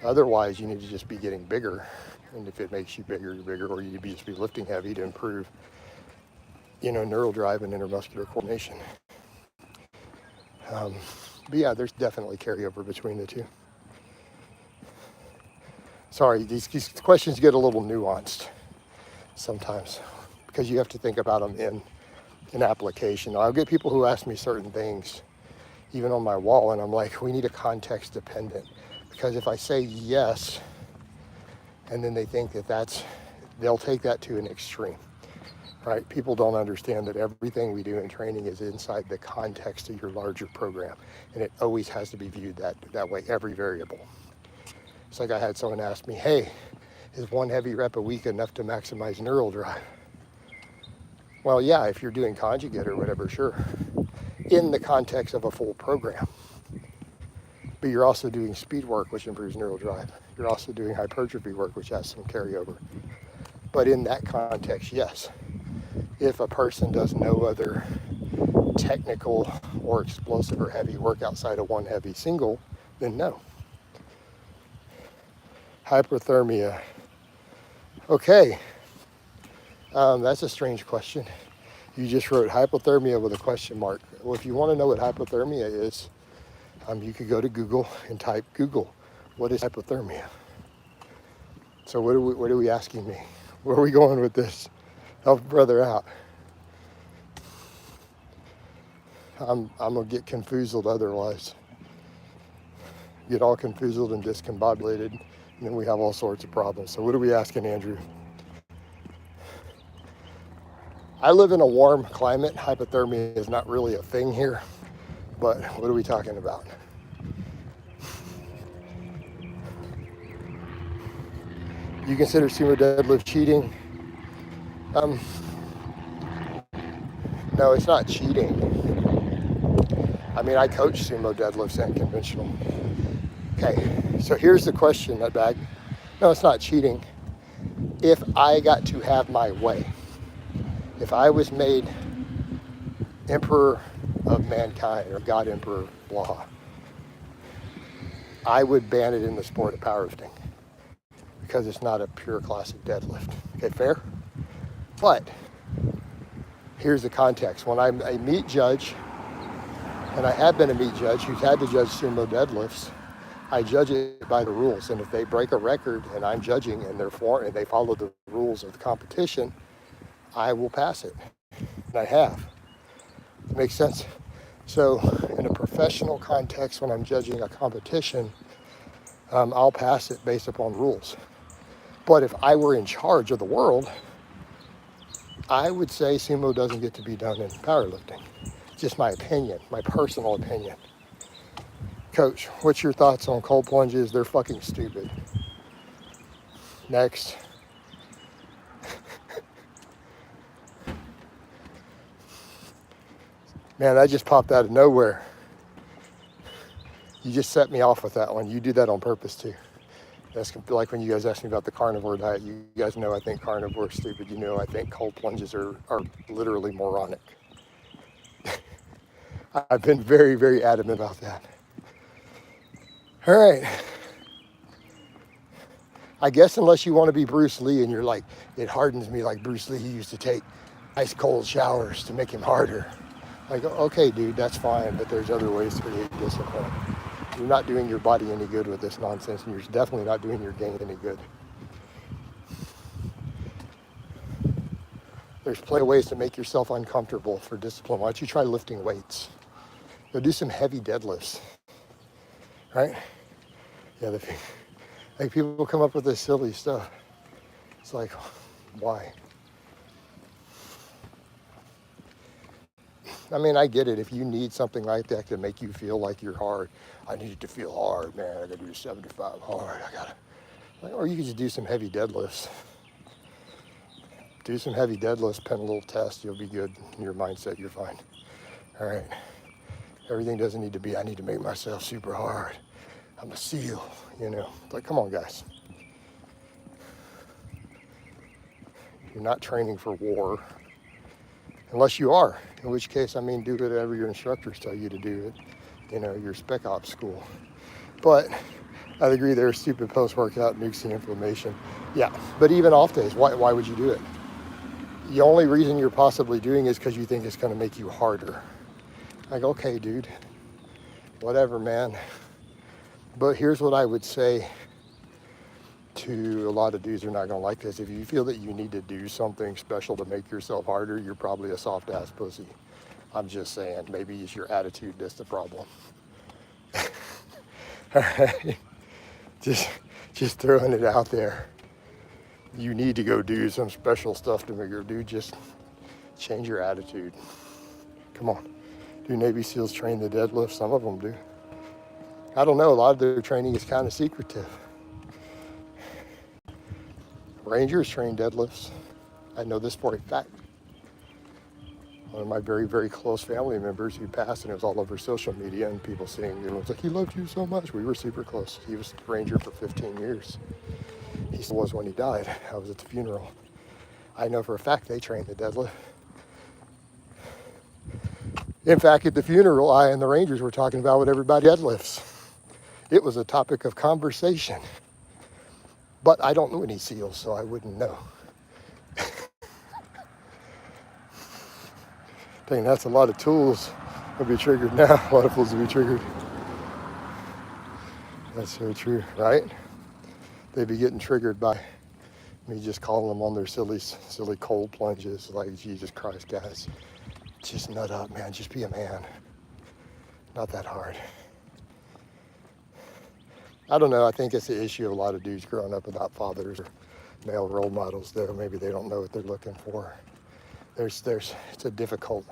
Otherwise, you need to just be getting bigger. And if it makes you bigger, you're bigger, or you need to just be lifting heavy to improve, you know, neural drive and intermuscular coordination. But yeah, there's definitely carryover between the two. Sorry, these questions get a little nuanced sometimes because you have to think about them in an application. I'll get people who ask me certain things, even on my wall, and I'm like, we need a context dependent. Because if I say yes, and then they think they'll take that to an extreme, right? People don't understand that everything we do in training is inside the context of your larger program. And it always has to be viewed that way, every variable. It's like I had someone ask me, hey, is one heavy rep a week enough to maximize neural drive? Well, yeah, if you're doing conjugate or whatever, sure, in the context of a full program. But you're also doing speed work, which improves neural drive. You're also doing hypertrophy work, which has some carryover. But in that context, yes. If a person does no other technical or explosive or heavy work outside of one heavy single, then no. Hyperthermia Okay, that's a strange question. You just wrote hypothermia with a question mark. Well, if you want to know what hypothermia is, you could go to Google and type Google, what is hypothermia? So what are we asking me? Where are we going with this? Help a brother out. I'm gonna get confused otherwise. Get all confused and discombobulated, and then we have all sorts of problems. So what are we asking, Andrew? I live in a warm climate. Hypothermia is not really a thing here, but what are we talking about? You consider sumo deadlift cheating? No, it's not cheating. I mean, I coach sumo deadlifts and conventional. Okay, so here's the question, nutbag. No, it's not cheating. If I got to have my way, if I was made emperor of mankind, or God Emperor Blaha, I would ban it in the sport of powerlifting because it's not a pure classic deadlift. Okay, fair? But here's the context. When I'm a meat judge, and I have been a meat judge who's had to judge sumo deadlifts, I judge it by the rules. And if they break a record and I'm judging and they follow the rules of the competition, I will pass it. And I have. It makes sense? So in a professional context, when I'm judging a competition, I'll pass it based upon rules. But if I were in charge of the world, I would say sumo doesn't get to be done in powerlifting. Just my opinion, my personal opinion. Coach, what's your thoughts on cold plunges? They're fucking stupid. Next. Man, that just popped out of nowhere. You just set me off with that one. You do that on purpose too. That's like when you guys asked me about the carnivore diet. You guys know I think carnivore is stupid. You know I think cold plunges are literally moronic. I've been very, very adamant about that. All right. I guess unless you want to be Bruce Lee and you're like, it hardens me like Bruce Lee, he used to take ice cold showers to make him harder. Like, okay, dude, that's fine, but there's other ways to create discipline. You're not doing your body any good with this nonsense, and you're definitely not doing your game any good. There's plenty of ways to make yourself uncomfortable for discipline. Why don't you try lifting weights? Go do some heavy deadlifts, right? Yeah, like people come up with this silly stuff. It's like, why? I mean, I get it. If you need something like that to make you feel like you're hard, I need it to feel hard, man. I gotta do 75 hard. Or you could just do some heavy deadlifts. Do some heavy deadlifts, pen a little test, you'll be good. In your mindset, you're fine. All right. Everything doesn't need to be, I need to make myself super hard. I'm a SEAL, you know. It's like, come on, guys. You're not training for war. Unless you are, in which case, I mean, do whatever your instructors tell you to do at, you know, your spec ops school. But I agree there's stupid post-workout nukes the inflammation. Yeah, but even off days, why would you do it? The only reason you're possibly doing it is because you think it's going to make you harder. Like, okay, dude, whatever, man. But here's what I would say to a lot of dudes who are not going to like this. If you feel that you need to do something special to make yourself harder, you're probably a soft-ass pussy. I'm just saying, maybe it's your attitude that's the problem. All right? Just throwing it out there. You need to go do some special stuff to make your dude. Just change your attitude. Come on. Do Navy SEALs train the deadlift? Some of them do. I don't know. A lot of their training is kind of secretive. Rangers train deadlifts. I know this for a fact. One of my very, very close family members who passed, and it was all over social media, and people saying, everyone's like, he loved you so much. We were super close. He was a Ranger for 15 years. He still was when he died. I was at the funeral. I know for a fact they trained the deadlift. In fact, at the funeral, I and the Rangers were talking about what everybody deadlifts. It was a topic of conversation. But I don't know any SEALs, so I wouldn't know. Dang, that's a lot of tools will be triggered now. A lot of fools will be triggered. That's so true, right? They'd be getting triggered by me just calling them on their silly cold plunges. Like, Jesus Christ, guys. Just nut up, man. Just be a man. Not that hard. I don't know. I think it's the issue of a lot of dudes growing up without fathers or male role models, though. Maybe they don't know what they're looking for. It's a difficult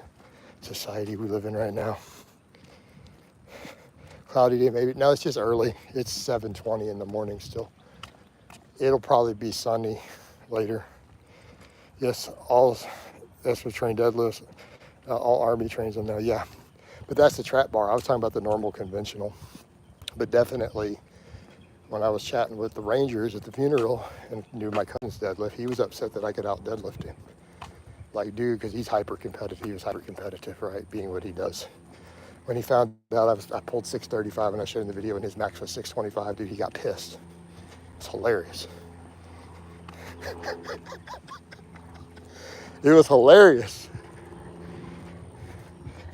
society we live in right now. Cloudy day, maybe. No, it's just early. It's 7:20 in the morning still. It'll probably be sunny later. Yes, all that's what train deadlifts. All Army trains them now. Yeah, but that's the trap bar. I was talking about the normal conventional. But definitely, when I was chatting with the Rangers at the funeral and knew my cousin's deadlift, he was upset that I could out deadlift him. Like, dude, because he's hyper competitive. He was hyper competitive, right? Being what he does. When he found out I pulled 635 and I showed him the video and his max was 625, dude, he got pissed. It's hilarious. It was hilarious.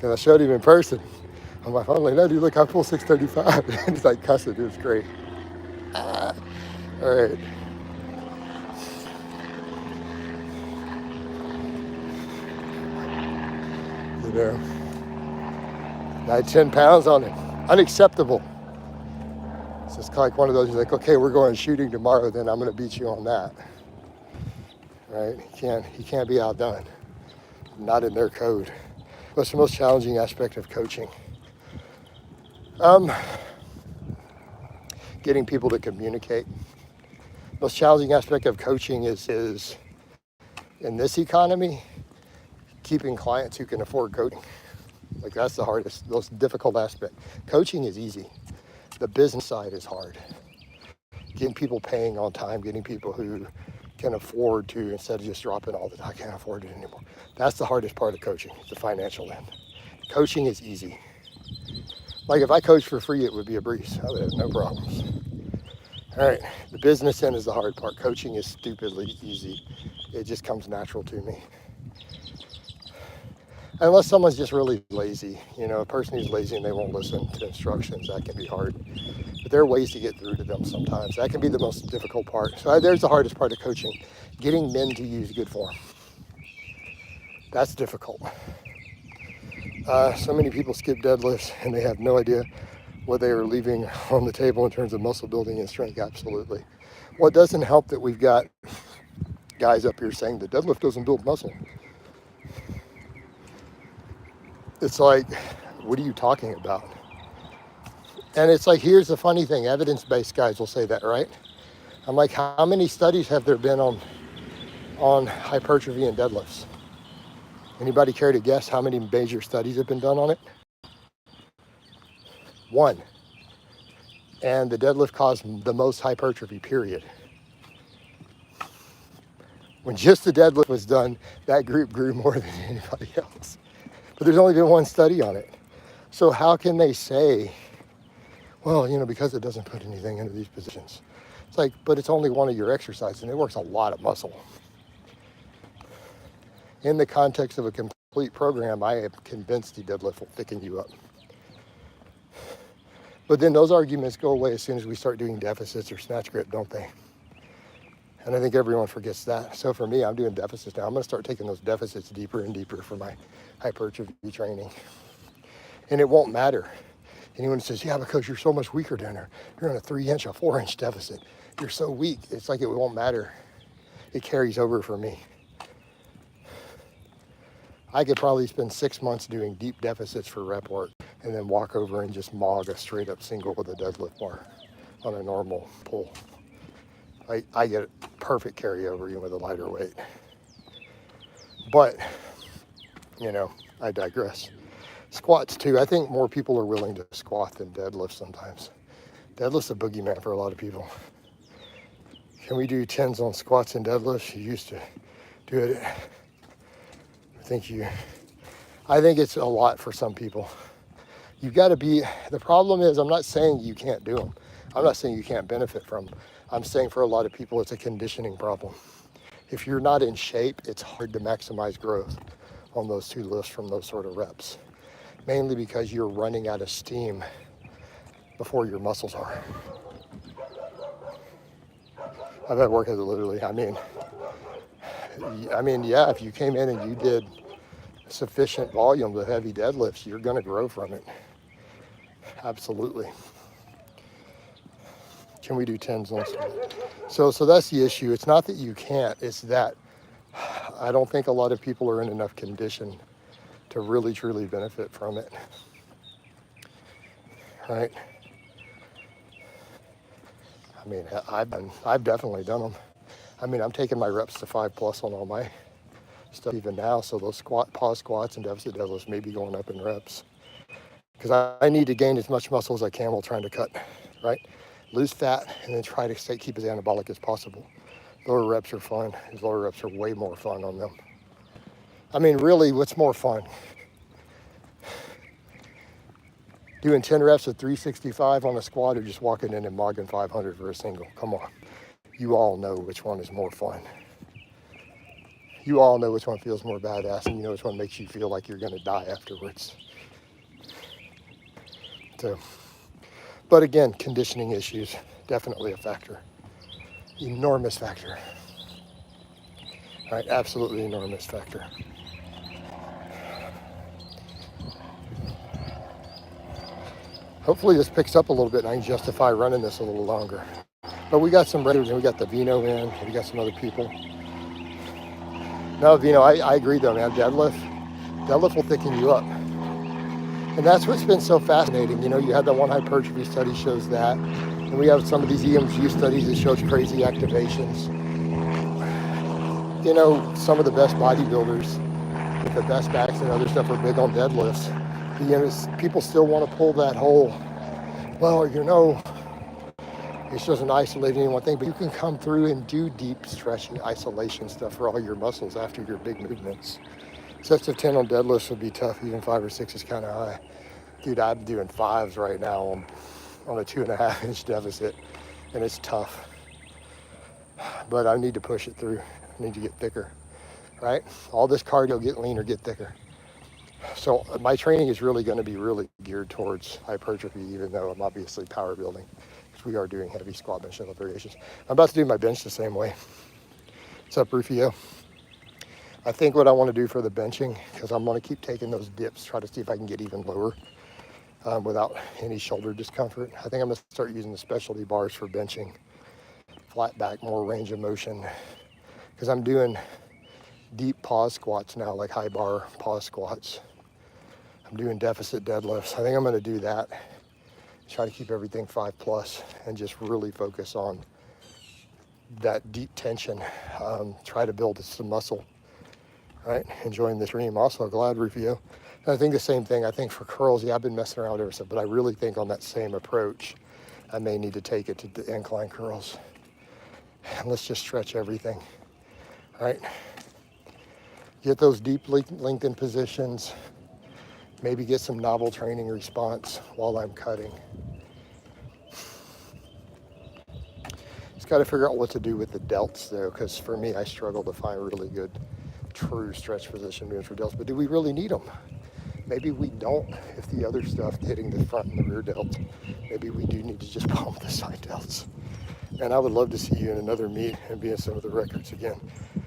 And I showed him in person on my phone, like, no, dude, look, I pulled 635. And he's like cussing. It was great. All right. You know, I had 10 pounds on it. Unacceptable. So it's like one of those, like, okay, we're going shooting tomorrow, then I'm going to beat you on that. Right? He can't be outdone. Not in their code. What's the most challenging aspect of coaching? Getting people to communicate. Most challenging aspect of coaching is in this economy, keeping clients who can afford coaching. Like, that's the hardest, most difficult aspect. Coaching is easy. The business side is hard. Getting people paying on time, getting people who can afford to, instead of just dropping all the, I can't afford it anymore. That's the hardest part of coaching, the financial end. Coaching is easy. Like, if I coached for free, it would be a breeze. I would have no problems. All right, the business end is the hard part. Coaching is stupidly easy. It just comes natural to me. Unless someone's just really lazy. You know, a person who's lazy and they won't listen to instructions, that can be hard. But there are ways to get through to them sometimes. That can be the most difficult part. So there's the hardest part of coaching, getting men to use good form. That's difficult. So many people skip deadlifts and they have no idea what they are leaving on the table in terms of muscle building and strength. Absolutely. Well, it doesn't help that we've got guys up here saying the deadlift doesn't build muscle. It's like, what are you talking about? And it's like, here's the funny thing, evidence-based guys will say that, right? I'm like, how many studies have there been on hypertrophy and deadlifts? Anybody care to guess how many major studies have been done on it? 1. And the deadlift caused the most hypertrophy, period. When just the deadlift was done, that group grew more than anybody else. But there's only been 1 study on it. So how can they say, well, you know, because it doesn't put anything into these positions? It's like, but it's only one of your exercises and it works a lot of muscle. In the context of a complete program, I am convinced the deadlift will thicken you up. But then those arguments go away as soon as we start doing deficits or snatch grip, don't they? And I think everyone forgets that. So for me, I'm doing deficits now. I'm going to start taking those deficits deeper and deeper for my hypertrophy training. And it won't matter. Anyone says, yeah, because you're so much weaker down there. You're on a 3-inch, a 4-inch deficit. You're so weak. It's like it won't matter. It carries over for me. I could probably spend 6 months doing deep deficits for rep work and then walk over and just mog a straight up single with a deadlift bar on a normal pull. I get perfect carryover even with a lighter weight. But, you know, I digress. Squats too. I think more people are willing to squat than deadlift sometimes. Deadlift's a boogeyman for a lot of people. Can we do 10s on squats and deadlifts? You used to do it. I think it's a lot for some people. You've got to be, the problem is, I'm not saying you can't do them. I'm not saying you can't benefit from them. I'm saying for a lot of people, it's a conditioning problem. If you're not in shape, it's hard to maximize growth on those two lifts from those sort of reps, mainly because you're running out of steam before your muscles are. I've had workouts that literally, yeah, if you came in and you did sufficient volume of heavy deadlifts, you're going to grow from it. Absolutely. Can we do 10s on split? So that's the issue. It's not that you can't, it's that I don't think a lot of people are in enough condition to really truly benefit from it. Right? I mean, I've definitely done them. I mean, I'm taking my reps to 5+ on all my stuff even now. So those pause squats and deficit deadlifts may be going up in reps, because I need to gain as much muscle as I can while trying to cut, right? Lose fat and then try to keep as anabolic as possible. Lower reps are fun. These lower reps are way more fun on them. I mean, really, what's more fun? Doing 10 reps at 365 on a squat, or just walking in and mogging 500 for a single? Come on. You all know which one is more fun. You all know which one feels more badass, and you know which one makes you feel like you're going to die afterwards. So, but again, conditioning issues, definitely a factor. Enormous factor. Right, absolutely enormous factor. Hopefully this picks up a little bit and I can justify running this a little longer. But we got some regulars and we got the Vino in, and we got some other people. No, Vino, I agree though, man. Deadlift will thicken you up. And that's what's been so fascinating. You know, you had that one hypertrophy study shows that. And we have some of these EMG studies that shows crazy activations. You know, some of the best bodybuilders with the best backs and other stuff are big on deadlifts. You know, people still want to pull that whole, well, you know, it's just an isolating one thing, but you can come through and do deep stretching isolation stuff for all your muscles after your big movements. Sets of 10 on deadlifts would be tough. Even 5 or 6 is kind of high. Dude, I'm doing 5s right now on a 2.5 inch deficit, and it's tough. But I need to push it through. I need to get thicker, right? All this cardio, get leaner, get thicker. So my training is really going to be really geared towards hypertrophy, even though I'm obviously power building, because we are doing heavy squat, bench, and variations. I'm about to do my bench the same way. What's up, Rufio? I think what I want to do for the benching, because I'm going to keep taking those dips, try to see if I can get even lower without any shoulder discomfort. I think I'm going to start using the specialty bars for benching. Flat back, more range of motion, because I'm doing deep pause squats now, like high bar pause squats. I'm doing deficit deadlifts. I think I'm going to do that. Try to keep everything 5+ and just really focus on that deep tension. Try to build some muscle. Right, enjoying the stream. Also, glad Rufio. And I think the same thing. I think for curls, yeah, I've been messing around ever since, but I really think on that same approach, I may need to take it to the incline curls. And let's just stretch everything. Right. Get those deep lengthened positions. Maybe get some novel training response while I'm cutting. Just got to figure out what to do with the delts though, because for me, I struggle to find really good, true stretch position movements for delts. But do we really need them? Maybe we don't. If the other stuff hitting the front and the rear delt, maybe we do need to just pump the side delts. And I would love to see you in another meet and be in some of the records again.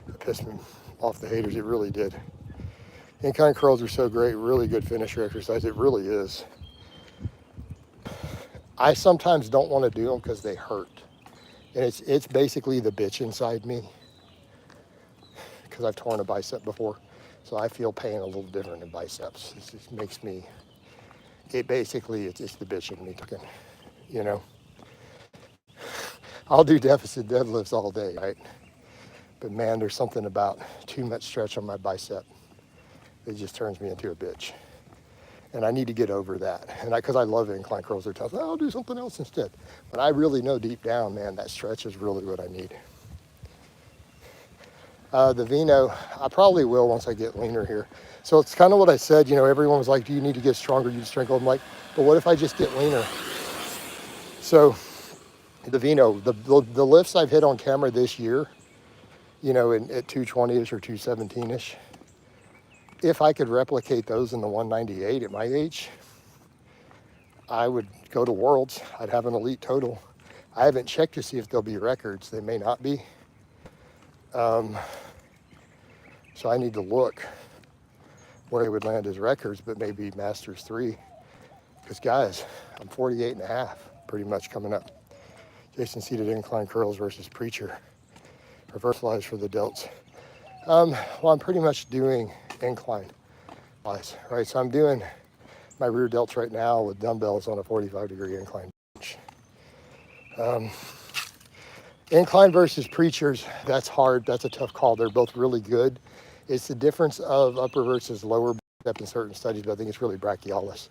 It pissed me off the haters, it really did. Incline curls are so great, really good finisher exercise, it really is. I sometimes don't want to do them because they hurt. And it's basically the bitch inside me, because I've torn a bicep before. So I feel pain a little different in biceps. It just makes me, it's the bitch in me, you know. I'll do deficit deadlifts all day, right? But man, there's something about too much stretch on my bicep. It just turns me into a bitch. And I need to get over that. And because I love incline curls, they're tough. I'll do something else instead. But I really know deep down, man, that stretch is really what I need. The Vino, I probably will once I get leaner here. So it's kind of what I said, you know, everyone was like, do you need to get stronger? You just drink. I'm like, but what if I just get leaner? So The Vino, the lifts I've hit on camera this year, you know, at 220-ish or 217-ish, if I could replicate those in the 198 at my age, I would go to Worlds. I'd have an elite total. I haven't checked to see if there'll be records. They may not be. So I need to look where it would land as records, but maybe Masters 3. Because guys, I'm 48 and a half, pretty much coming up. Jason seated incline curls versus preacher. Reverse flies for the delts. Well, I'm pretty much doing incline flies, right? So I'm doing my rear delts right now with dumbbells on a 45-degree incline bench. Incline versus preachers, that's hard. That's a tough call. They're both really good. It's the difference of upper versus lower step in certain studies, but I think it's really brachialis.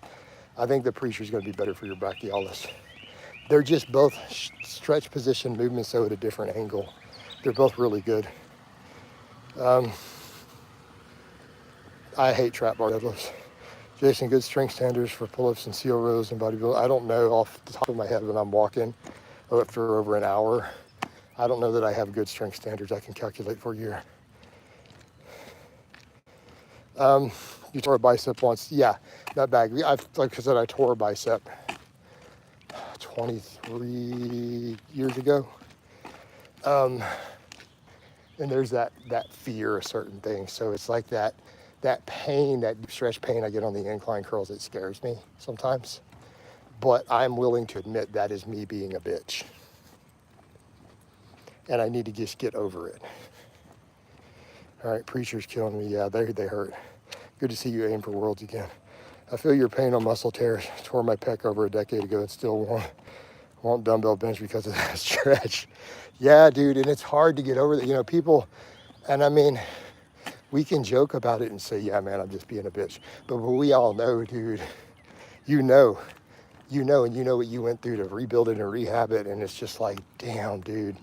I think the preacher is going to be better for your brachialis. They're just both stretch position movements, so at a different angle. They're both really good. I hate trap bar deadlifts. Jason, good strength standards for pull-ups and seal rows and bodybuilding. I don't know off the top of my head when I'm walking for over an hour. I don't know that I have good strength standards I can calculate for a year. You tore a bicep once. Yeah, not bad. Like I said, I tore a bicep 23 years ago. And there's that fear of certain things. So it's like that pain, that stretch pain I get on the incline curls, it scares me sometimes. But I'm willing to admit that is me being a bitch. And I need to just get over it. All right, preacher's killing me. Yeah, they hurt. Good to see you aim for Worlds again. I feel your pain on muscle tears. Tore my pec over a decade ago and still won't dumbbell bench because of that stretch. Yeah, dude, and it's hard to get over that. You know, people, and I mean, we can joke about it and say, yeah, man, I'm just being a bitch. But we all know, dude, you know, and you know what you went through to rebuild it and rehab it. And it's just like, damn, dude.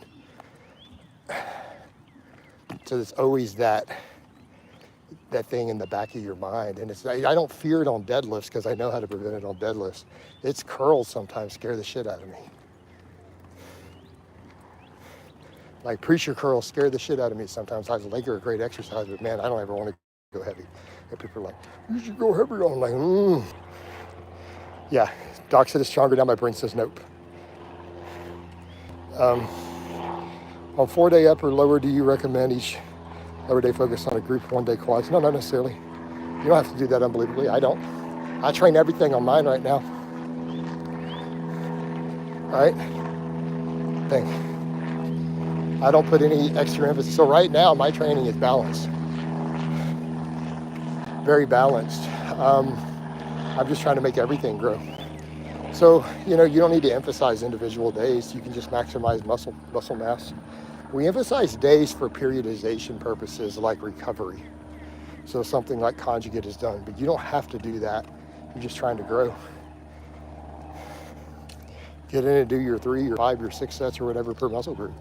So there's always that thing in the back of your mind. And I don't fear it on deadlifts because I know how to prevent it on deadlifts. It's curls sometimes scare the shit out of me. Like preacher curls scare the shit out of me sometimes. I think they're a great exercise, but man, I don't ever want to go heavy. And people are like, you should go heavy. I'm like, Yeah, doc said it's stronger. Now my brain says nope. On 4-day upper, lower, do you recommend each lower day focus on a group 1-day quads? No, not necessarily. You don't have to do that unbelievably. I don't. I train everything on mine right now. All right? I don't put any extra emphasis. So right now, my training is balanced. Very balanced. I'm just trying to make everything grow. So, you know, you don't need to emphasize individual days. You can just maximize muscle mass. We emphasize days for periodization purposes like recovery. So something like conjugate is done, but you don't have to do that. You're just trying to grow. Get in and do your 3, your 5, your 6 sets or whatever per muscle group.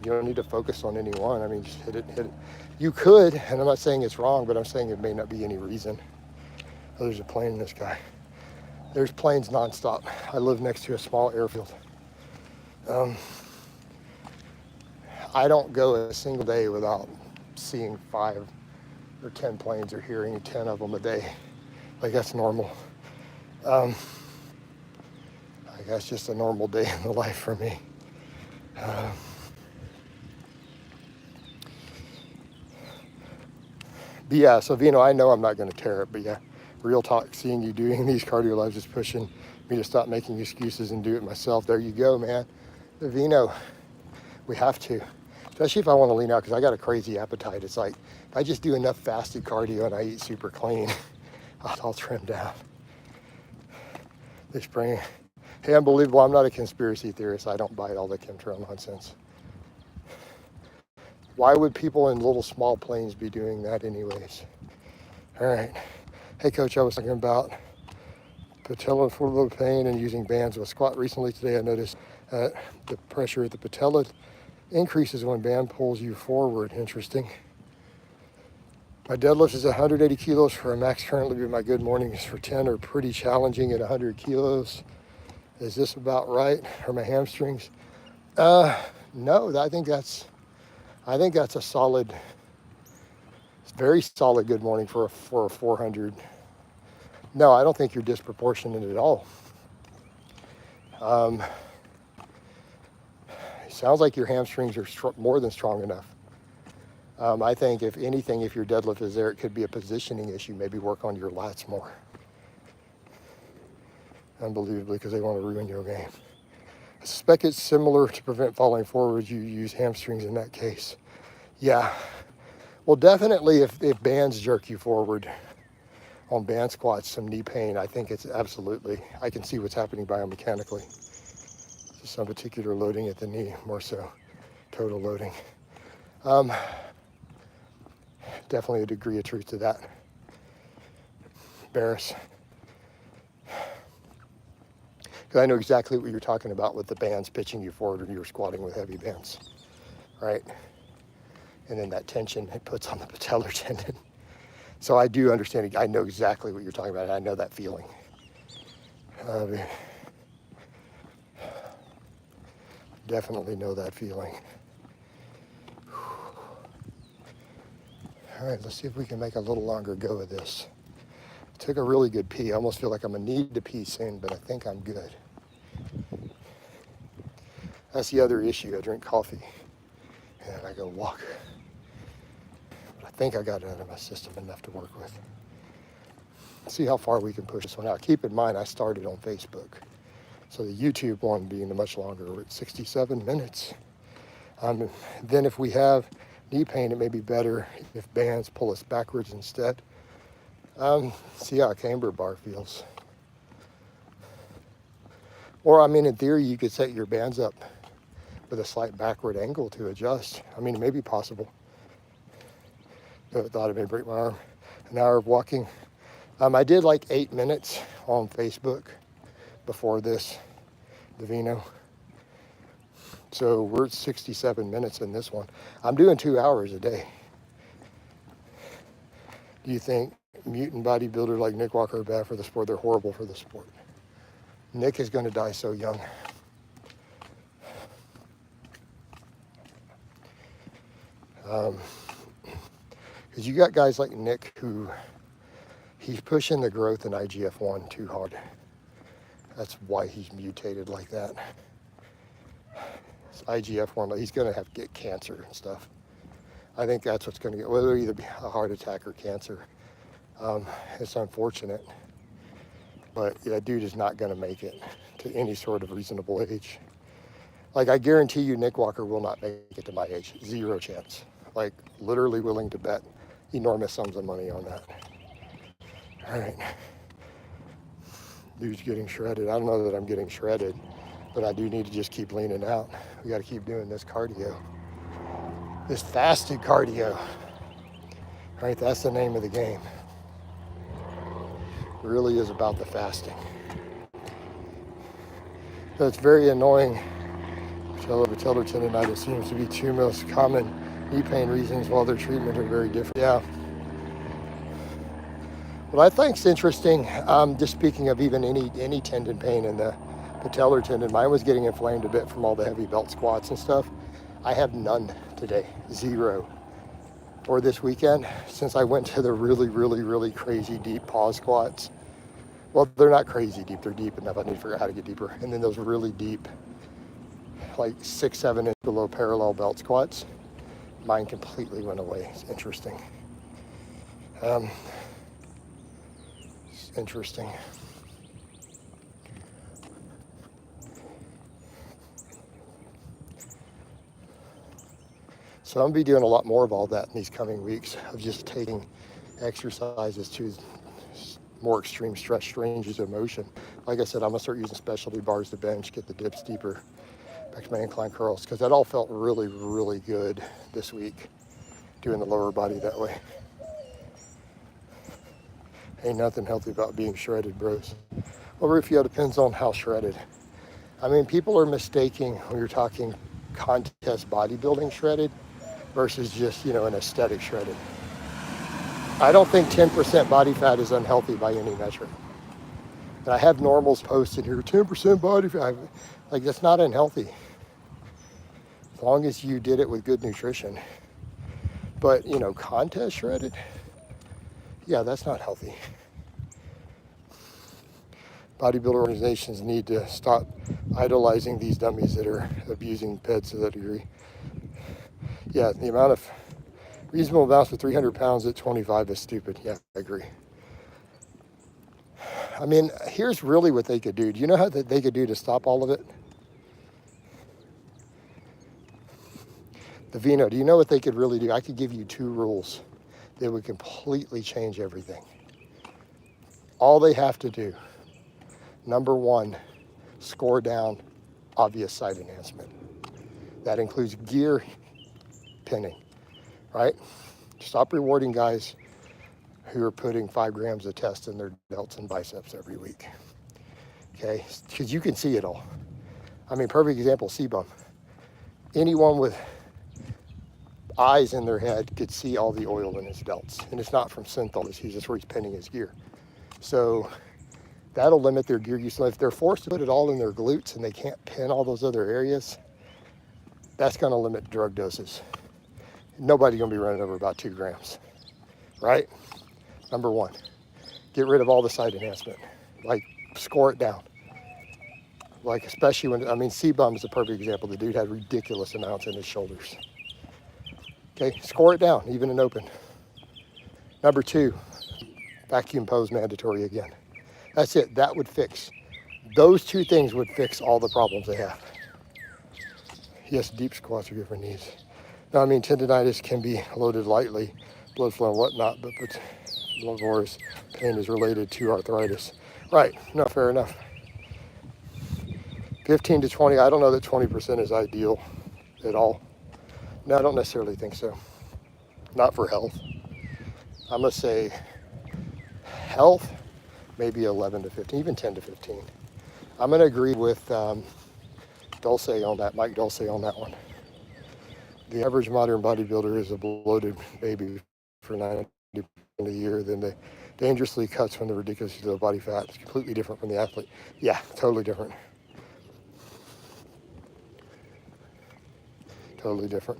You don't need to focus on any one. I mean, just hit it. You could, and I'm not saying it's wrong, but I'm saying it may not be any reason. Oh, there's a plane in the sky. There's planes nonstop. I live next to a small airfield. I don't go a single day without seeing 5 or 10 planes or hearing 10 of them a day. Like that's normal. Like that's just a normal day in the life for me. But yeah, so Vino, I know I'm not going to tear it, but yeah, real talk, seeing you doing these cardio lives is pushing me to stop making excuses and do it myself. There you go, man. The Vino, we have to. Especially if I want to lean out, because I got a crazy appetite. It's like, if I just do enough fasted cardio and I eat super clean, I'll trim down. This spring, hey, unbelievable, I'm not a conspiracy theorist. I don't buy all the chemtrail nonsense. Why would people in little small planes be doing that anyways? All right. Hey, Coach, I was talking about patella for a little pain and using bands with squat recently. Today I noticed the pressure at the patella increases when band pulls you forward. Interesting. My deadlift is 180 kilos for a max currently, but my good mornings for 10 are pretty challenging at 100 kilos. Is this about right? Are my hamstrings? No, I think that's a solid, very solid good morning for a 400. No, I don't think you're disproportionate at all. It sounds like your hamstrings are more than strong enough. I think if anything, if your deadlift is there, it could be a positioning issue. Maybe work on your lats more. Unbelievably, because they want to ruin your game. I suspect it's similar to prevent falling forward. You use hamstrings in that case. Yeah. Well, definitely if bands jerk you forward on band squats, some knee pain, I think it's absolutely, I can see what's happening biomechanically. Just some particular loading at the knee, more so total loading. Definitely a degree of truth to that. Barris. Because I know exactly what you're talking about with the bands pitching you forward when you're squatting with heavy bands, right? And then that tension it puts on the patellar tendon. So I do understand it. I know exactly what you're talking about. And I know that feeling. Definitely know that feeling. All right, let's see if we can make a little longer go of this. Took a really good pee. I almost feel like I'm gonna need to pee soon, but I think I'm good. That's the other issue. I drink coffee and I go walk. But I think I got it out of my system enough to work with. See how far we can push this one out. Keep in mind, I started on Facebook. So the YouTube one being the much longer, we're at 67 minutes. Then if we have knee pain, it may be better if bands pull us backwards instead. See how a camber bar feels. Or, I mean, in theory, you could set your bands up with a slight backward angle to adjust. I mean, it may be possible. Never thought it may break my arm. An hour of walking. I did like 8 minutes on Facebook before this, the Vino. So we're at 67 minutes in this one. I'm doing 2 hours a day. Do you think mutant bodybuilder like Nick Walker are bad for the sport? They're horrible for the sport. Nick is going to die so young. Because you got guys like Nick who he's pushing the growth in IGF-1 too hard. That's why he's mutated like that. It's IGF-1, he's going to have to get cancer and stuff. I think that's what's going to get, whether either be a heart attack or cancer. It's unfortunate, but that dude is not going to make it to any sort of reasonable age. Like, I guarantee you Nick Walker will not make it to my age. 0 chance. Like, literally willing to bet enormous sums of money on that. All right. Dude's getting shredded. I don't know that I'm getting shredded, but I do need to just keep leaning out. We got to keep doing this cardio. This fasted cardio. All right, that's the name of the game. It really is about the fasting. So it's very annoying. Patellar tendonitis seems to be 2 most common knee pain reasons, while their treatment are very different. Yeah. What I think's interesting, just speaking of even any tendon pain in the patellar tendon, mine was getting inflamed a bit from all the heavy belt squats and stuff. I have none today, 0. Or this weekend, since I went to the really crazy deep pause squats. Well, they're not crazy deep, they're deep enough. I need to figure out how to get deeper. And then those really deep, like 6-7 inch below parallel belt squats, mine completely went away. It's interesting. It's interesting. So I'm gonna be doing a lot more of all that in these coming weeks, of just taking exercises to more extreme stress ranges of motion. Like I said, I'm gonna start using specialty bars to bench, get the dips deeper, back to my incline curls, because that all felt really good this week, doing the lower body that way. Ain't nothing healthy about being shredded, bros. Well, Rufio, depends on how shredded. I mean, people are mistaking when you're talking contest bodybuilding shredded versus just, an aesthetic shredded. I don't think 10% body fat is unhealthy by any metric. And I have normals posted here, 10% body fat. Like, that's not unhealthy. As long as you did it with good nutrition. But, you know, contest shredded, yeah, that's not healthy. Bodybuilder organizations need to stop idolizing these dummies that are abusing PEDs to that degree. Yeah, the amount of reasonable amounts for 300 pounds at 25 is stupid. Yeah, I agree. I mean, here's really what they could do. Do you know how that they could do to stop all of it? The vino, do you know what they could really do? I could give you 2 rules that would completely change everything. All they have to do, number 1, score down obvious side enhancement. That includes gear pinning, right? Stop rewarding guys who are putting 5 grams of test in their delts and biceps every week, okay? Because you can see it all. I mean, perfect example, sebum. Anyone with eyes in their head could see all the oil in his delts. And it's not from synthol, it's just where he's pinning his gear. So that'll limit their gear use. So if they're forced to put it all in their glutes and they can't pin all those other areas, that's gonna limit drug doses. Nobody's gonna be running over about 2 grams, right? Number 1, get rid of all the side enhancement. Like, score it down. Like, especially when, I mean, sebum is a perfect example. The dude had ridiculous amounts in his shoulders. Okay, score it down, even in open. Number 2, vacuum pose mandatory again. That's it, that would fix. Those 2 things would fix all the problems they have. Yes, deep squats are good for knees. Now, I mean, tendonitis can be loaded lightly, blood flow and whatnot, but lumbar pain is related to arthritis. Right, no, fair enough. 15 to 20, I don't know that 20% is ideal at all. No, I don't necessarily think so. Not for health. I'm gonna say health, maybe 11 to 15, even 10 to 15. I'm gonna agree with Dulce on that, Mike Dulce on that one. The average modern bodybuilder is a bloated baby for 90% of the year, then they dangerously cuts from the ridiculously low body fat. It's completely different from the athlete. Yeah, totally different. Totally different.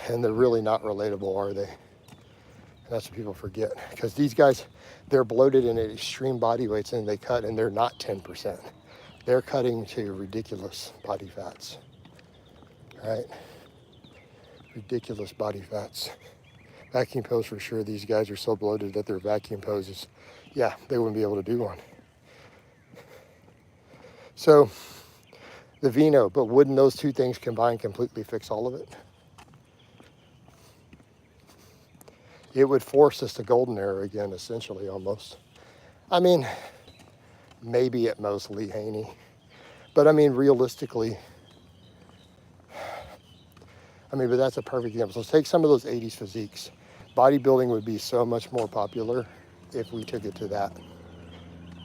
And they're really not relatable, are they? That's what people forget. Because these guys, they're bloated in extreme body weights and they cut and they're not 10%. They're cutting to ridiculous body fats, right? Ridiculous body fats. Vacuum pose for sure. These guys are so bloated that their vacuum poses, yeah, they wouldn't be able to do one. So the vino, but wouldn't those 2 things combined completely fix all of it? It would force us to golden era again, essentially, almost. I mean, maybe at most Lee Haney. But I mean, realistically, but that's a perfect example. So take some of those 80s physiques. Bodybuilding would be so much more popular if we took it to that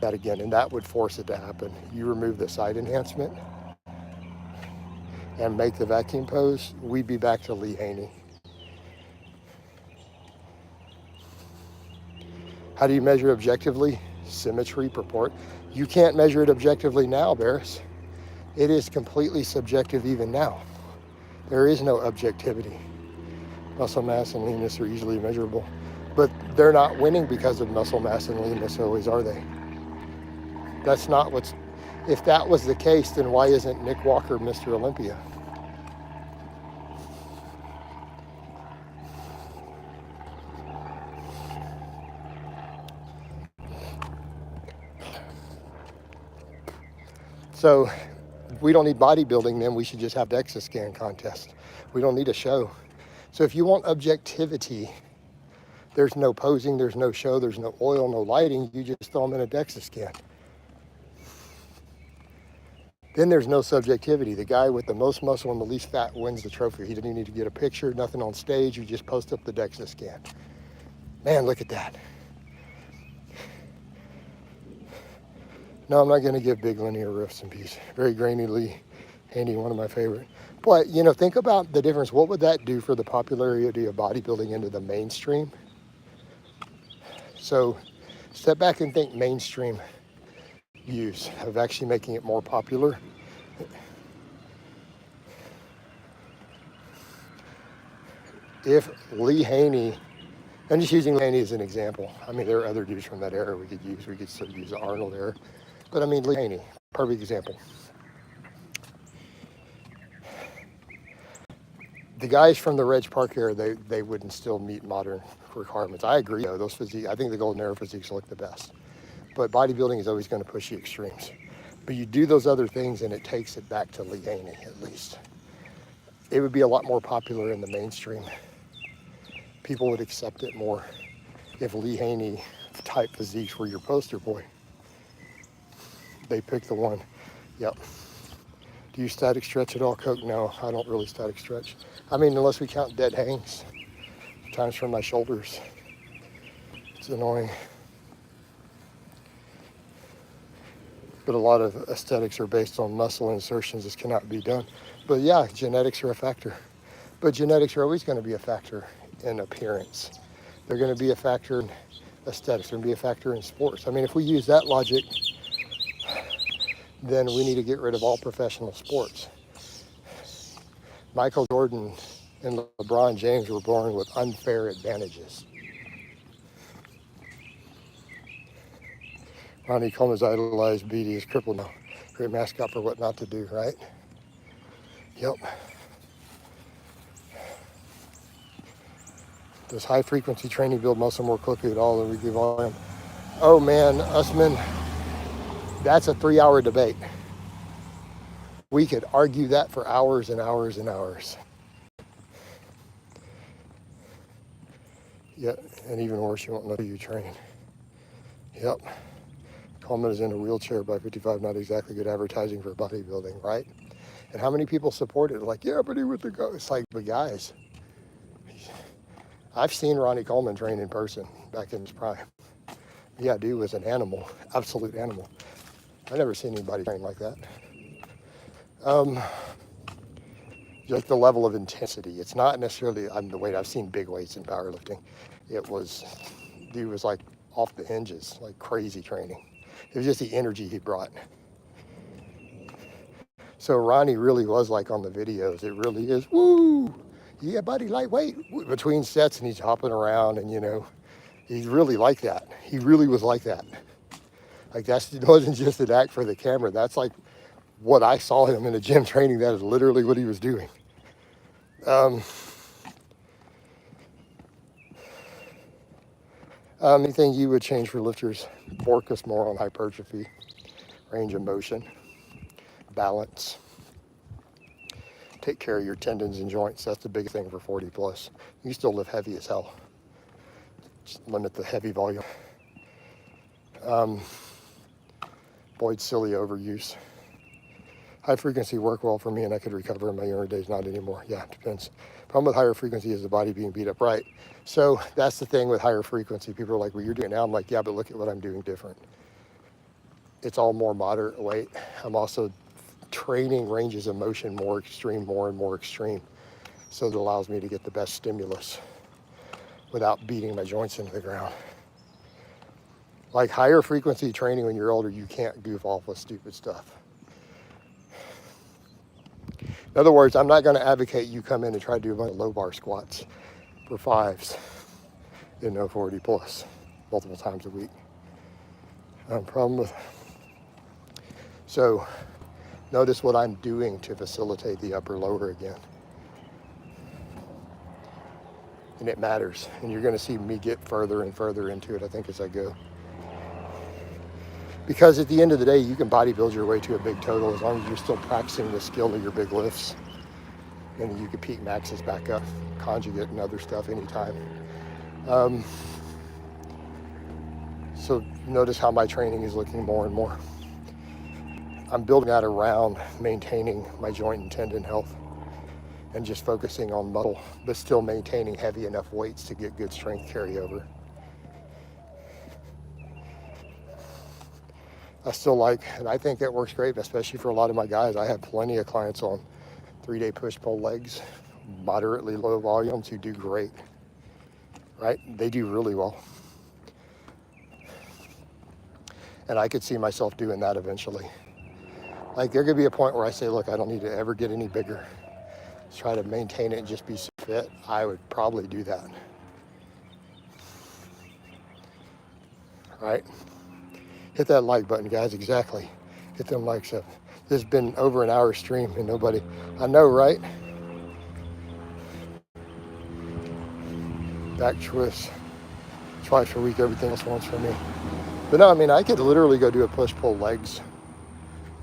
again, and that would force it to happen. You remove the side enhancement and make the vacuum pose, we'd be back to Lee Haney. How do you measure objectively? Symmetry, purport. You can't measure it objectively now, Barris. It is completely subjective even now. There is no objectivity. Muscle mass and leanness are easily measurable, but they're not winning because of muscle mass and leanness always, are they? That's not what's, if that was the case, then why isn't Nick Walker Mr. Olympia? So we don't need bodybuilding, then we should just have the DEXA scan contest. We don't need a show. So if you want objectivity, there's no posing, there's no show, there's no oil, no lighting. You just throw them in a DEXA scan. Then there's no subjectivity. The guy with the most muscle and the least fat wins the trophy. He didn't need to get a picture, nothing on stage. You just post up the DEXA scan. Man, look at that. No, I'm not going to give big linear riffs in peace. Very grainily handy, one of my favorite. But, think about the difference. What would that do for the popularity of bodybuilding into the mainstream? So Step back and think mainstream use of actually making it more popular. If Lee Haney, I'm just using Lee Haney as an example. I mean, there are other dudes from that era we could use. We could still use the Arnold era. But I mean, Lee Haney, perfect example. The guys from the Reg Park era, they wouldn't still meet modern requirements. I agree, though. Those physiques, I think the golden era physiques look the best. But bodybuilding is always going to push the extremes. But you do those other things and it takes it back to Lee Haney, at least. It would be a lot more popular in the mainstream. People would accept it more if Lee Haney type physiques were your poster boy. They pick the one. Yep. Do you static stretch at all, Coke? No, I don't really static stretch. I mean, unless we count dead hangs. Times from my shoulders. It's annoying. But a lot of aesthetics are based on muscle insertions. This cannot be done. But yeah, genetics are a factor. But genetics are always going to be a factor in appearance. They're going to be a factor in aesthetics. They're going to be a factor in sports. I mean, if we use that logic, then we need to get rid of all professional sports. Michael Jordan and LeBron James were born with unfair advantages. Ronnie Coleman's idolized, BD is crippled now. Great mascot for what not to do, right? Yep. Does high frequency training build muscle more quickly at all than weekly volume? Oh man, Usman, that's a 3-hour debate. We could argue that for hours and hours and hours. Yeah, and even worse, you won't know who you train. Yep. Coleman is in a wheelchair by 55, not exactly good advertising for bodybuilding, right? And how many people support it? Like, yeah, but he with the go. It's like, but guys, I've seen Ronnie Coleman train in person back in his prime. Yeah, dude was an animal, absolute animal. I've never seen anybody train like that. Just the level of intensity. It's not necessarily the weight. I've seen big weights in powerlifting. Dude was like off the hinges, like crazy training. It was just the energy he brought. So Ronnie really was like on the videos. It really is, woo, yeah, buddy, lightweight between sets, and he's hopping around, and you know, he's really like that. He really was like that. Like that wasn't just an act for the camera. That's like what I saw him in the gym training. That is literally what he was doing. Anything you would change for lifters? Focus more on hypertrophy, range of motion, balance. Take care of your tendons and joints. That's the big thing for 40 plus. You still lift heavy as hell. Just limit the heavy volume. Avoid silly overuse. High frequency work well for me, and I could recover in my younger days. Not anymore. Yeah, depends. Problem with higher frequency is the body being beat up. Right. So that's the thing with higher frequency. People are like, well, you're doing it now. I'm like, yeah, but look at what I'm doing different. It's all more moderate weight. I'm also training ranges of motion more extreme, more and more extreme. So it allows me to get the best stimulus without beating my joints into the ground. Like higher frequency training when you're older, you can't goof off with stupid stuff. In other words, I'm not going to advocate you come in and try to do a bunch of low bar squats for fives in no 40 plus multiple times a week. So notice what I'm doing to facilitate the upper lower again. And it matters. And you're going to see me get further and further into it, I think, as I go. Because at the end of the day, you can bodybuild your way to a big total as long as you're still practicing the skill of your big lifts. And you can peak maxes back up, conjugate and other stuff anytime. So notice how my training is looking more and more. I'm building that around maintaining my joint and tendon health and just focusing on muscle, but still maintaining heavy enough weights to get good strength carryover. I still like, and I think that works great, especially for a lot of my guys. I have plenty of clients on 3-day push-pull legs, moderately low volumes who do great, right? They do really well. And I could see myself doing that eventually. Like there could be a point where I say, look, I don't need to ever get any bigger. Let's try to maintain it and just be fit. I would probably do that. All right? Hit that like button, guys. Exactly. Hit them likes up. This has been over an hour stream and nobody, I know, right? Back twist. Twice a week, everything else once for me. But no, I mean, I could literally go do a push-pull legs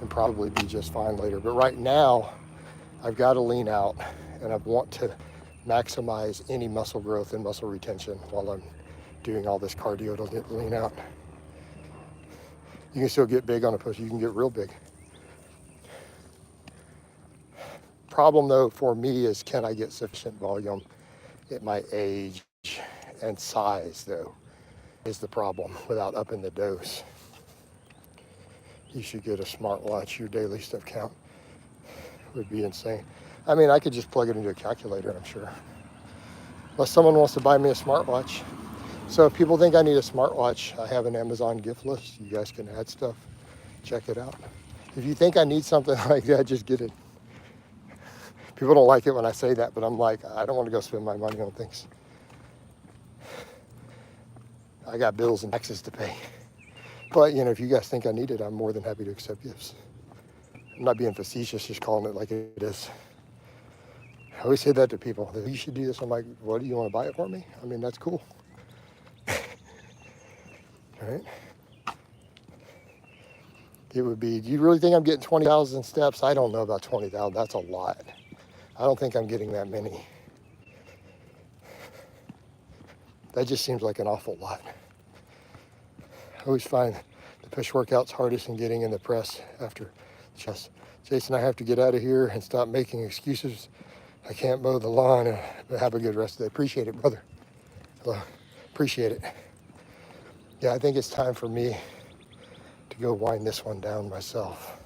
and probably be just fine later. But right now, I've got to lean out and I want to maximize any muscle growth and muscle retention while I'm doing all this cardio to lean out. You can still get big on a push. You can get real big. Problem though for me is, can I get sufficient volume at my age and size though is the problem without upping the dose. You should get a smartwatch. Your daily step count would be insane. I mean, I could just plug it into a calculator, I'm sure. Unless someone wants to buy me a smartwatch. So if people think I need a smartwatch, I have an Amazon gift list. You guys can add stuff. Check it out. If you think I need something like that, just get it. People don't like it when I say that, but I'm like, I don't want to go spend my money on things. I got bills and taxes to pay. But, you know, if you guys think I need it, I'm more than happy to accept gifts. I'm not being facetious, just calling it like it is. I always say that to people. You should do this. I'm like, what, do you want to buy it for me? I mean, that's cool. Right? It would be, do you really think I'm getting 20,000 steps? I don't know about 20,000. That's a lot. I don't think I'm getting that many. That just seems like an awful lot. I always find the push workouts hardest in getting in the press after chest. Jason, I have to get out of here and stop making excuses. I can't mow the lawn, and have a good rest of the day. Appreciate it, brother. Hello. Appreciate it. Yeah, I think it's time for me to go wind this one down myself.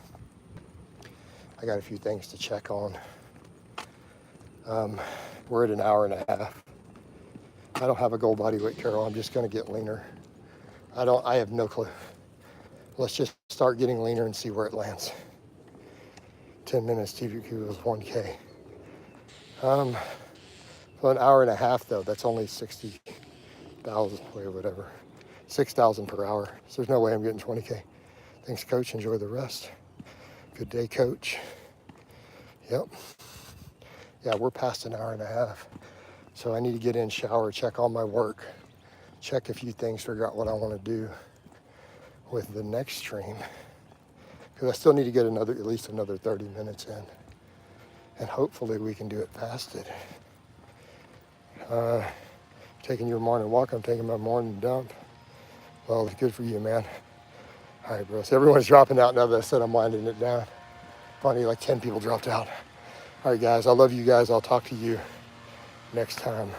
I got a few things to check on. We're at an hour and a half. I don't have a goal body weight, Carol. I'm just going to get leaner. I have no clue. Let's just start getting leaner and see where it lands. 10 minutes TVQ was 1K. For an hour and a half though, that's only 60,000, whatever. 6,000 per hour. So there's no way I'm getting 20K. Thanks, coach. Enjoy the rest. Good day, coach. Yep. Yeah, we're past an hour and a half. So I need to get in, shower, check all my work, check a few things, figure out what I want to do with the next stream. Because I still need to get at least another 30 minutes in. And hopefully we can do it fasted. Taking your morning walk, I'm taking my morning dump. Well, it's good for you, man. All right, bro. So everyone's dropping out now that I said I'm winding it down. Funny, like 10 people dropped out. All right, guys. I love you guys. I'll talk to you next time.